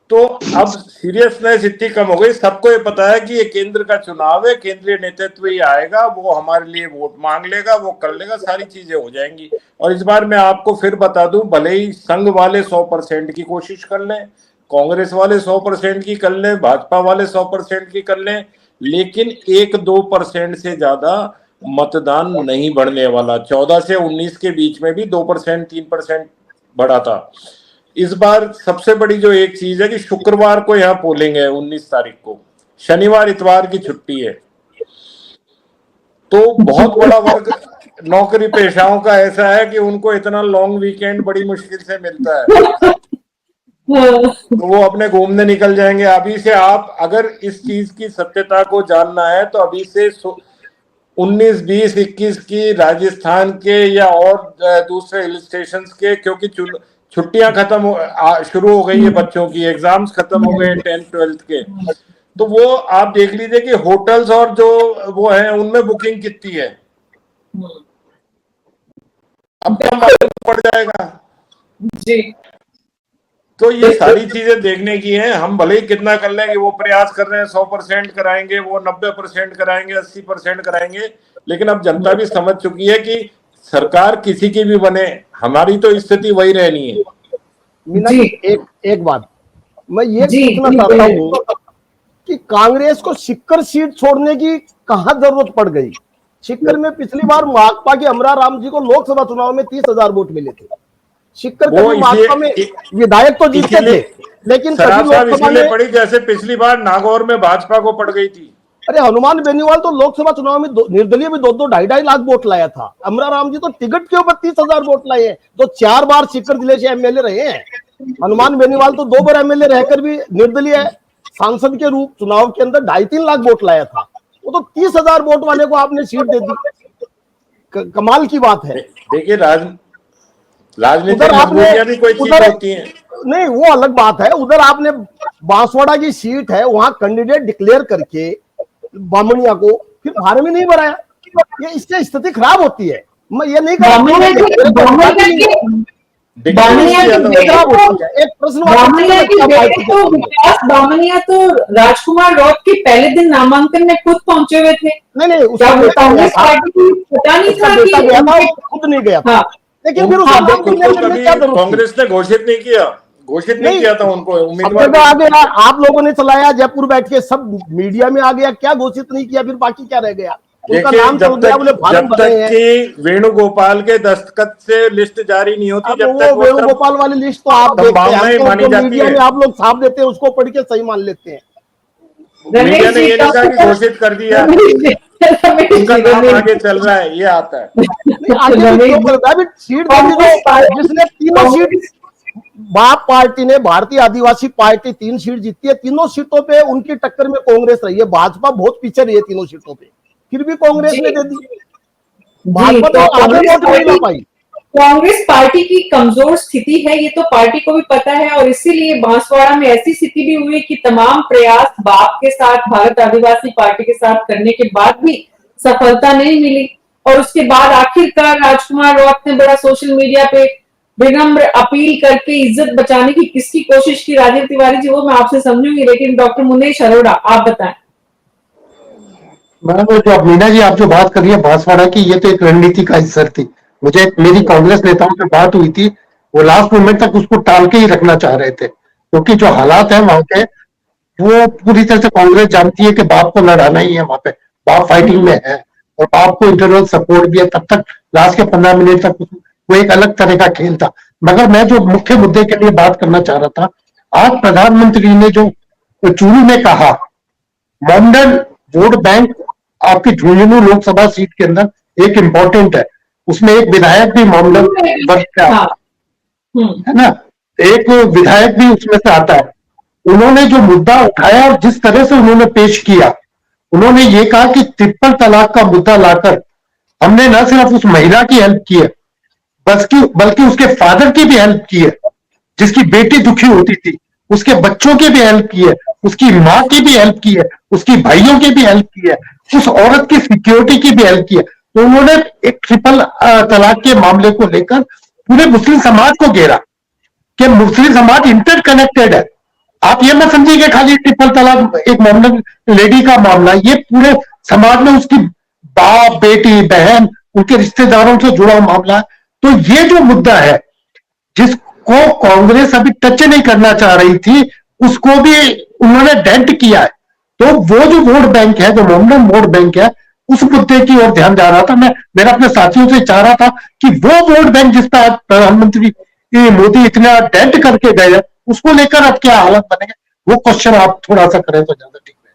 तो अब सीरियसनेस इतनी कम हो गई, सबको ये पता है कि ये केंद्र का चुनाव है, केंद्रीय नेतृत्व ही आएगा, वो हमारे लिए वोट मांग लेगा, वो कर लेगा, सारी चीजें हो जाएंगी। और इस बार मैं आपको फिर बता दूं, भले ही संघ वाले 100% की कोशिश कर लें, कांग्रेस वाले 100% की कर लें, भाजपा वाले 100% की कर लें, लेकिन 1-2% से ज्यादा मतदान नहीं बढ़ने वाला। 14 से 19 के बीच में भी 2%, 3% बढ़ा था। इस बार सबसे बड़ी जो एक चीज है कि शुक्रवार को यहाँ पोलिंग है, 19 तारीख को, शनिवार इतवार की छुट्टी है। तो बहुत बड़ा वर्ग नौकरी पेशाओं का ऐसा है कि उनको इतना लॉन्ग वीकेंड बड़ी मुश्किल से मिलता है, तो वो अपने घूमने निकल जाएंगे। अभी से आप अगर इस चीज की सत्यता को जानना है तो अभी से 19, 20, 21 की राजस्थान के या और दूसरे हिल स्टेशन के, क्योंकि छुट्टियां शुरू हो गई है, बच्चों की एग्जाम्स खत्म हो गए 10th 12th के, तो वो आप देख लीजिए कि होटल्स और जो वो है उनमें बुकिंग कितनी है, अब क्या मालूम पड़ जाएगा जी। तो ये सारी चीजें देखने की हैं। हम भले ही कितना कर लेंगे, वो प्रयास कर रहे हैं 100% कराएंगे, वो 90% कराएंगे, 80% कराएंगे, लेकिन अब जनता भी समझ चुकी है कि सरकार किसी की भी बने, हमारी तो स्थिति वही रहनी है। मीना जी, एक बात मैं ये पूछना चाहता हूँ कि कांग्रेस को सिक्कर सीट छोड़ने की कहाँ जरूरत पड़ गई? सिक्कर में पिछली बार माकपा के अमरा राम जी को लोकसभा चुनाव में 30,000 वोट मिले थे। सिक्कर के माकपा में विधायक तो जीते थे, लेकिन इसलिए पड़ी जैसे पिछली बार नागौर में भाजपा को पड़ गई थी। अरे हनुमान बेनीवाल तो लोकसभा चुनाव में निर्दलीय में 2-2, 2.5 लाख वोट लाया था। अमरा राम जी तो टिकट के ऊपर 30,000 वोट लाए हैं, तो 4 बार सिक्कर जिले से एमएलए रहे हैं। हनुमान बेनीवाल तो 2 बार एमएलए रहकर भी निर्दलीय सांसद के रूप चुनाव के अंदर 2.5-3 लाख वोट लाया था। वो तो 30,000 वोट वाले को आपने सीट दे दी, कमाल की बात है। देखिए, राजनीतिक मजबूरियां भी कोई चीज होती है। नहीं, वो अलग बात है। उधर आपने बांसवाड़ा की सीट है, वहां कैंडिडेट डिक्लेयर करके बामनिया को फिर फार्म ही नहीं भराया, ये इससे स्थिति खराब होती है। मैं ये नहीं कह बामनिया तो राजकुमार रॉथ के पहले दिन नामांकन में खुद पहुंचे हुए थे। नहीं, उसका कांग्रेस पार्टी को पता नहीं था कि गया था, खुद नहीं गया था। लेकिन फिर कांग्रेस ने घोषित नहीं किया था उनको उम्मीदवार। आ गया, आप लोगों ने चलाया, जयपुर बैठ के सब मीडिया में आ गया, क्या घोषित नहीं किया, फिर बाकी क्या रह गया? उनका नाम जब तक कि वेणुगोपाल के दस्तखत से लिस्ट जारी नहीं होती, जब तक वेणुगोपाल वाली लिस्ट तो आप मानी जाती है, आप लोग छाप देते हैं, उसको पढ़ के सही मान लेते हैं। मीडिया ने ये नहीं कहा कि घोषित कर दिया, उनका नाम आगे चल रहा है, ये आता है। आगे सीट जिसने तीनों सीट बाप पार्टी ने, भारतीय आदिवासी पार्टी 3 सीट जीती है, तीनों सीटों पे उनकी टक्कर में कांग्रेस रही है। भाजपा बहुत पीछे रही है तीनों सीटों पे, फिर भी कांग्रेस ने दे दी। भाजपा तो आधे वोट नहीं ला पाई। कांग्रेस पार्टी की कमजोर स्थिति है, ये तो पार्टी को भी पता है, और इसीलिए बांसवाड़ा में ऐसी स्थिति भी हुई कि तमाम प्रयास बाप के साथ, भारत आदिवासी पार्टी के साथ करने के बाद भी सफलता नहीं मिली। और उसके बाद आखिरकार राजकुमार राउत ने बड़ा सोशल मीडिया पे विनम्र अपील करके इज्जत बचाने की किसकी कोशिश की, राजीव तिवारी जी, वो मैं आपसे समझूंगी, लेकिन डॉक्टर मुनेश अरोड़ा आप बताएं। मैडम जो मीना जी आप जो बात कर रही है बांसवाड़ा की, ये तो एक रणनीति का हिस्सा थी। मुझे मेरी कांग्रेस नेताओं से बात हुई थी, वो लास्ट मोमेंट तक उसको टाल के ही रखना चाह रहे थे, क्योंकि जो हालात है वहां के, वो पूरी तरह से कांग्रेस जानती है कि बाप को लड़ाना ही है वहां पे, बाप फाइटिंग में है और बाप को इंटरनल सपोर्ट भी है। तब तक लास्ट के 15 मिनट तक वो एक अलग तरह का खेल था। मगर मैं जो मुख्य मुद्दे के लिए बात करना चाह रहा था, आज प्रधानमंत्री ने जो चुरू में कहा, मॉडर्न वोट बैंक आपकी झुंझुनू लोकसभा सीट के अंदर एक इंपॉर्टेंट है, उसमें एक विधायक भी मामला है ना, एक विधायक भी उसमें से आता है। उन्होंने जो मुद्दा उठाया और जिस तरह से उन्होंने पेश किया, उन्होंने ये कहा कि ट्रिपल तलाक का मुद्दा लाकर हमने न सिर्फ उस महिला की हेल्प की है, बल्कि उसके फादर की भी हेल्प की है, जिसकी बेटी दुखी होती थी, उसके बच्चों की भी हेल्प की है, उसकी माँ की भी हेल्प की है, उसकी भाइयों की भी हेल्प की है, उस औरत की सिक्योरिटी की भी हेल्प की है। तो उन्होंने एक ट्रिपल तलाक के मामले को लेकर पूरे मुस्लिम समाज को घेरा कि मुस्लिम समाज इंटरकनेक्टेड है। आप ये मत समझिए कि खाली ट्रिपल तलाक एक मोमडन लेडी का मामला, ये पूरे समाज में उसकी बाप, बेटी, बहन, उनके रिश्तेदारों से जुड़ा मामला है। तो ये जो मुद्दा है जिसको कांग्रेस अभी टच नहीं करना चाह रही थी, उसको भी उन्होंने डेंट किया है। तो वो जो वोट बैंक है, जो मोमडन वोट बैंक है, उस मुद्दे की ओर ध्यान जा रहा था। मेरा अपने साथियों से चाह रहा था कि वो वोट बैंक जिस पर प्रधानमंत्री मोदी इतना डेंट करके गए, उसको लेकर अब क्या हालत बनेगा, वो क्वेश्चन आप थोड़ा सा करें तो ज्यादा ठीक है।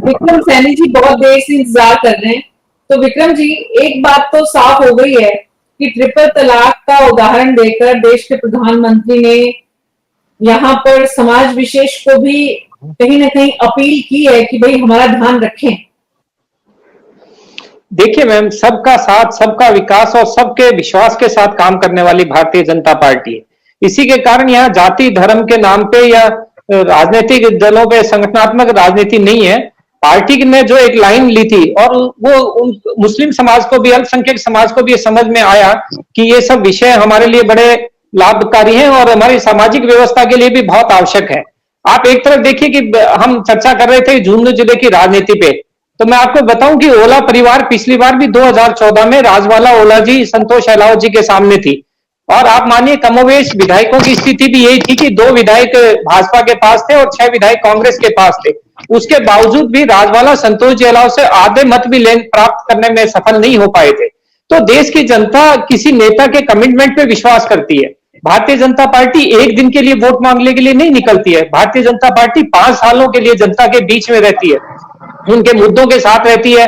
विक्रम सैनी जी बहुत देर से इंतजार कर रहे हैं, तो विक्रम जी एक बात तो साफ हो गई है कि ट्रिपल तलाक का उदाहरण देकर देश के प्रधानमंत्री ने यहाँ पर समाज विशेष को भी कहीं ना कहीं अपील की है कि भाई हमारा ध्यान रखें। देखिए मैम, सबका साथ, सबका विकास और सबके विश्वास के साथ काम करने वाली भारतीय जनता पार्टी है। इसी के कारण यहाँ जाति धर्म के नाम पे या राजनीतिक दलों पे संगठनात्मक राजनीति नहीं है। पार्टी ने जो एक लाइन ली थी, और वो मुस्लिम समाज को भी, अल्पसंख्यक समाज को भी ये समझ में आया कि ये सब विषय हमारे लिए बड़े लाभकारी हैं और हमारी सामाजिक व्यवस्था के लिए भी बहुत आवश्यक है। आप एक तरफ देखिए कि हम चर्चा कर रहे थे झुंझुनू जिले की राजनीति पे, तो मैं आपको बताऊं कि ओला परिवार पिछली बार भी 2014 में राजवाला ओला जी, संतोष अहलावत जी के सामने थी, और आप मानिए कमोवेश विधायकों की स्थिति भी यही थी कि 2 विधायक भाजपा के पास थे और 6 विधायक कांग्रेस के पास थे। उसके बावजूद भी राजवाला संतोष जी अहलावत से आधे मत भी प्राप्त करने में सफल नहीं हो पाए थे। तो देश की जनता किसी नेता के कमिटमेंट पे विश्वास करती है। भारतीय जनता पार्टी एक दिन के लिए वोट मांगने के लिए नहीं निकलती है। भारतीय जनता पार्टी 5 सालों के लिए जनता के बीच में रहती है, उनके मुद्दों के साथ रहती है,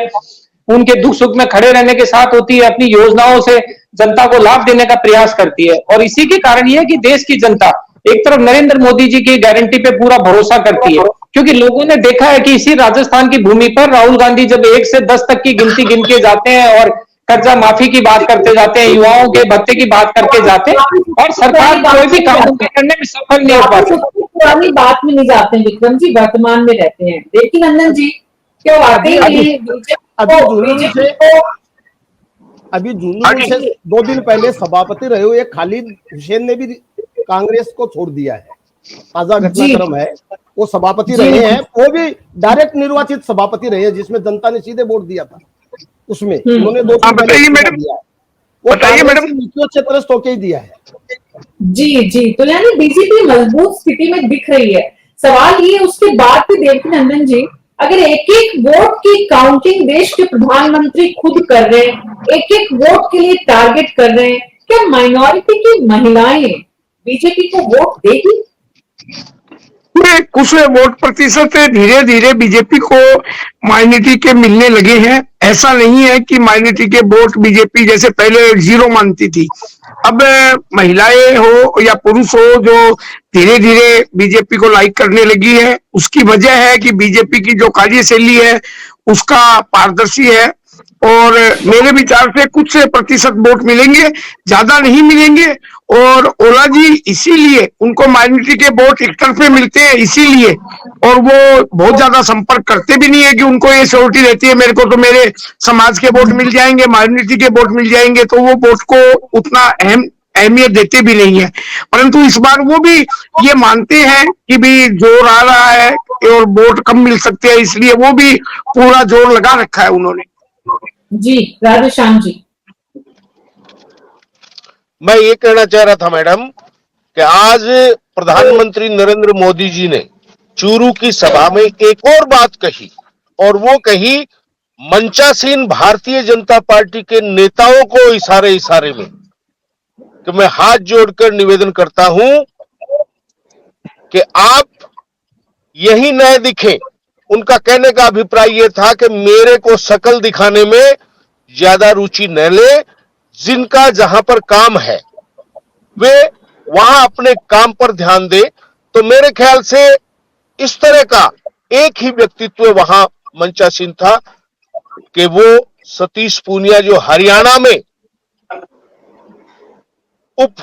उनके दुख सुख में खड़े रहने के साथ होती है, अपनी योजनाओं से जनता को लाभ देने का प्रयास करती है। और इसी के कारण यह है कि देश की जनता एक तरफ नरेंद्र मोदी जी की गारंटी पे पूरा भरोसा करती है, क्योंकि लोगों ने देखा है कि इसी राजस्थान की भूमि पर राहुल गांधी जब 1 से 10 तक की गिनती गिन के जाते हैं और कर्जा माफी की बात करते जाते हैं, युवाओं के भत्ते की बात करके जाते हैं, और सरकार कोई भी काम करने में सफल नहीं हो पाती। पुरानी बात में नहीं जाते हैं विक्रम जी, वर्तमान में रहते हैं। लेकिन नंदन जी, क्या वाकई अभी झुंझुनू से 2 दिन पहले सभापति रहे हुए खालिद हुसैन ने भी कांग्रेस को छोड़ दिया है। ताजा घटनाक्रम है, वो सभापति रहे हैं, वो भी डायरेक्ट निर्वाचित सभापति रहे हैं, जिसमें जनता ने सीधे वोट दिया था। उसमें उन्होंने 2 दिन पहले दिया है, वो नीतियों से त्रस्त होके ही दिया है। जी, तो यानी बीजेपी मजबूत स्थिति में दिख रही है। सवाल ये उसके बाद भी देखते नंदन जी, अगर एक एक वोट की काउंटिंग देश के प्रधानमंत्री खुद कर रहे हैं, एक एक वोट के लिए टारगेट कर रहे हैं, क्या माइनॉरिटी की महिलाएं बीजेपी को वोट देगी? ये कुछ वोट प्रतिशत धीरे धीरे बीजेपी को माइनॉरिटी के मिलने लगे हैं। ऐसा नहीं है कि माइनॉरिटी के वोट बीजेपी जैसे पहले जीरो मानती थी। अब महिलाएं हो या पुरुष हो जो धीरे धीरे बीजेपी को लाइक करने लगी है। उसकी वजह है कि बीजेपी की जो कार्यशैली है उसका पारदर्शी है और मेरे विचार से कुछ प्रतिशत वोट मिलेंगे, ज्यादा नहीं मिलेंगे। और ओला जी इसीलिए उनको माइनॉरिटी के वोट एक तरफे मिलते हैं इसीलिए, और वो बहुत ज्यादा संपर्क करते भी नहीं है कि उनको ये श्योरिटी रहती है मेरे को तो मेरे समाज के वोट मिल जाएंगे, माइनॉरिटी के वोट मिल जाएंगे, तो वो वोट को उतना अहमियत देते भी नहीं है। परंतु इस बार वो भी ये मानते हैं कि भी जोर आ रहा है और वोट कम मिल सकते हैं, इसलिए वो भी पूरा जोर लगा रखा है उन्होंने। जी राधेश्याम जी। मैं ये कहना चाह रहा था मैडम कि आज प्रधानमंत्री नरेंद्र मोदी जी ने चूरू की सभा में एक और बात कही, और वो कही मंचासीन भारतीय जनता पार्टी के नेताओं को इशारे इशारे में कि मैं हाथ जोड़कर निवेदन करता हूं कि आप यही न दिखें। उनका कहने का अभिप्राय यह था कि मेरे को शकल दिखाने में ज्यादा रुचि न ले, जिनका जहां पर काम है वे वहां अपने काम पर ध्यान दे। तो मेरे ख्याल से इस तरह का एक ही व्यक्तित्व वहां मंचासीन था कि वो सतीश पूनिया जो हरियाणा में उप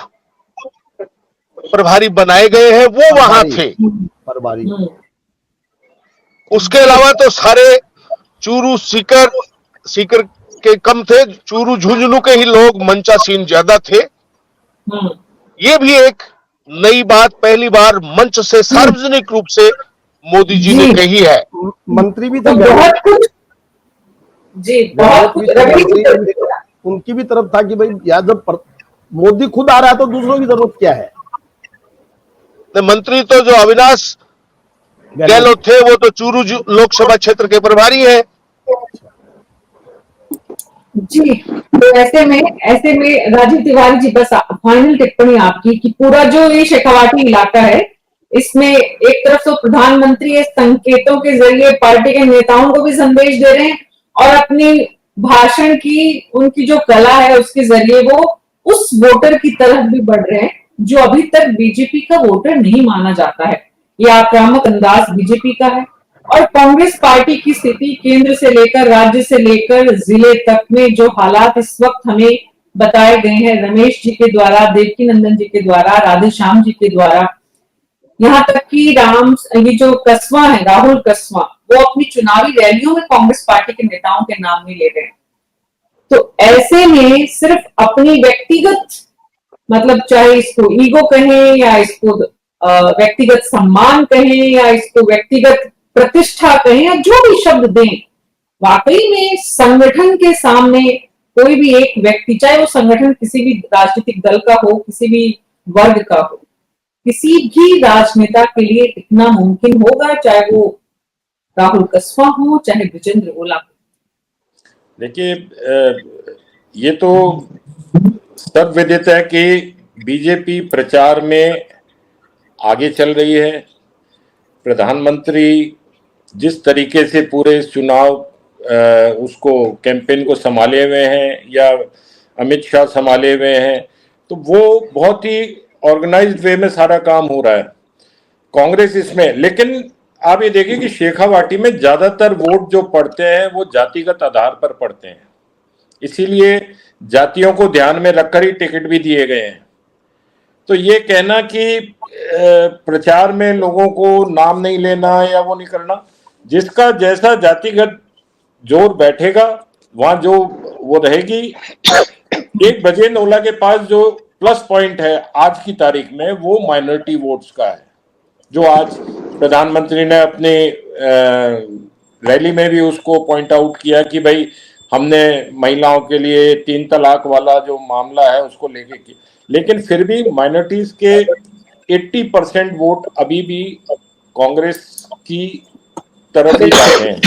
प्रभारी बनाए गए हैं वो वहां थे। प्रभारी उसके अलावा तो सारे चूरू सीकर के कम थे, चूरू झुंझुनू के ही लोग मंचासीन ज्यादा थे। ये भी एक नई बात पहली बार मंच से सार्वजनिक रूप से मोदी जी ने कही है। मंत्री भी तो थे, बहुत कुछ जी, बहुत कुछ उनकी भी तरफ था कि भाई यार जब मोदी खुद आ रहा है तो दूसरों की जरूरत क्या है। मंत्री तो जो अविनाश गहलोत थे वो तो चूरू लोकसभा क्षेत्र के प्रभारी हैं। जी, तो ऐसे में राजीव तिवारी जी, बस फाइनल टिप्पणी आपकी कि पूरा जो ये शेखावाटी इलाका है इसमें एक तरफ तो प्रधानमंत्री संकेतों के जरिए पार्टी के नेताओं को भी संदेश दे रहे हैं और अपनी भाषण की उनकी जो कला है उसके जरिए वो उस वोटर की तरफ भी बढ़ रहे हैं जो अभी तक बीजेपी का वोटर नहीं माना जाता है। ये आक्रामक अंदाज बीजेपी का है और कांग्रेस पार्टी की स्थिति केंद्र से लेकर राज्य से लेकर जिले तक में जो हालात इस वक्त हमें बताए गए हैं रमेश जी के द्वारा, देवकी नंदन जी के द्वारा, राधेश्याम जी के द्वारा, यहाँ तक कि ये जो कस्बा है राहुल कस्बा, वो अपनी चुनावी रैलियों में कांग्रेस पार्टी के नेताओं के नाम नहीं ले रहे हैं। तो ऐसे में सिर्फ अपनी व्यक्तिगत, मतलब चाहे इसको ईगो कहें या इसको व्यक्तिगत सम्मान कहें या इसको व्यक्तिगत प्रतिष्ठा कहें या जो भी शब्द दें, वाकई में संगठन के सामने कोई भी एक व्यक्ति, चाहे वो संगठन किसी भी राजनीतिक दल का हो, किसी भी वर्ग का हो, किसी भी राजनेता के लिए इतना मुमकिन होगा, चाहे वो राहुल कस्बा हो चाहे विजेंद्र ओला हो। देखिए, ये तो सब विदित है कि बीजेपी प्रचार में आगे चल रही है। प्रधानमंत्री जिस तरीके से पूरे चुनाव उसको कैंपेन को संभाले हुए हैं या अमित शाह संभाले हुए हैं, तो वो बहुत ही ऑर्गेनाइज्ड वे में सारा काम हो रहा है कांग्रेस इसमें। लेकिन आप ये देखिए कि शेखावाटी में ज्यादातर वोट जो पड़ते हैं वो जातिगत आधार पर पड़ते हैं, इसीलिए जातियों को ध्यान में रखकर ही टिकट भी दिए गए हैं। तो ये कहना कि प्रचार में लोगों को नाम नहीं लेना या वो नहीं करना, जिसका जैसा जातिगत जोर बैठेगा वहां जो वो रहेगी। एक बजेंद्र ओला के पास जो प्लस पॉइंट है आज की तारीख में वो माइनॉरिटी वोट्स का है, जो आज प्रधानमंत्री ने अपने रैली में भी उसको पॉइंट आउट किया कि भाई हमने महिलाओं के लिए 3 तलाक वाला जो मामला है उसको लेके किया। लेकिन फिर भी माइनॉरिटीज के 80% वोट अभी भी कांग्रेस की तरफ ही जाते हैं।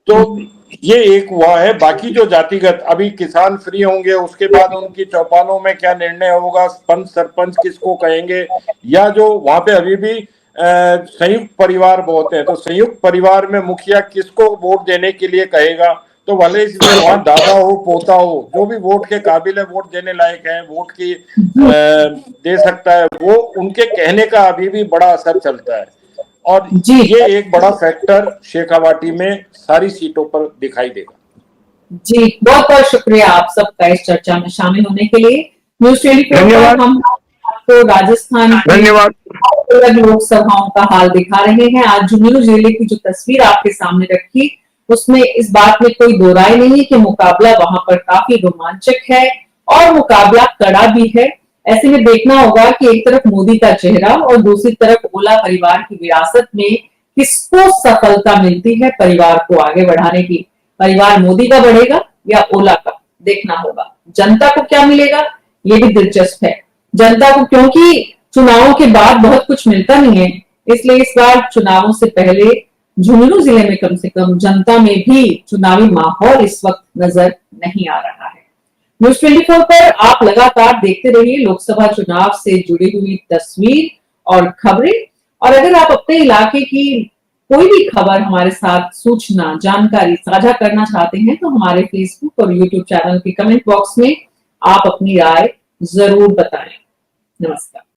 तो ये एक हुआ है। बाकी जो जातिगत, अभी किसान फ्री होंगे, उसके बाद उनकी चौपालों में क्या निर्णय होगा, पंच सरपंच किसको कहेंगे, या जो वहां पे अभी भी संयुक्त परिवार बहुत है, तो संयुक्त परिवार में मुखिया किसको वोट देने के लिए कहेगा, तो भले इसमें वहां दादा हो पोता हो, जो भी वोट के काबिल है, वोट देने लायक है, वोट की दे सकता है, वो उनके कहने का अभी भी बड़ा असर चलता है। और ये एक बड़ा फैक्टर शेखावाटी में सारी सीटों पर दिखाई देगा। जी, बहुत बहुत शुक्रिया आप सबका इस चर्चा में शामिल होने के लिए। न्यूज़ 24 हम आपको राजस्थान धन्यवाद अलग लोकसभाओं का हाल दिखा रहे हैं। आज झुंझुनू जिले की जो तस्वीर आपके सामने रखी, उसमें इस बात में कोई दो राय नहीं है कि मुकाबला वहां पर काफी रोमांचक है और मुकाबला कड़ा भी है। ऐसे में देखना होगा कि एक तरफ मोदी का चेहरा और दूसरी तरफ ओला परिवार की विरासत में किसको सफलता मिलती है परिवार को आगे बढ़ाने की। परिवार मोदी का बढ़ेगा या ओला का, देखना होगा। जनता को क्या मिलेगा ये भी दिलचस्प है। जनता को, क्योंकि चुनावों के बाद बहुत कुछ मिलता नहीं है, इसलिए इस बार चुनावों से पहले झुंझुनू जिले में कम से कम जनता में भी चुनावी माहौल इस वक्त नजर नहीं आ रहा है। न्यूज़ 24 पर आप लगातार देखते रहिए लोकसभा चुनाव से जुड़ी हुई तस्वीर और खबरें। और अगर आप अपने इलाके की कोई भी खबर हमारे साथ, सूचना, जानकारी साझा करना चाहते हैं तो हमारे फेसबुक और यूट्यूब चैनल के कमेंट बॉक्स में आप अपनी राय जरूर बताएं। नमस्कार।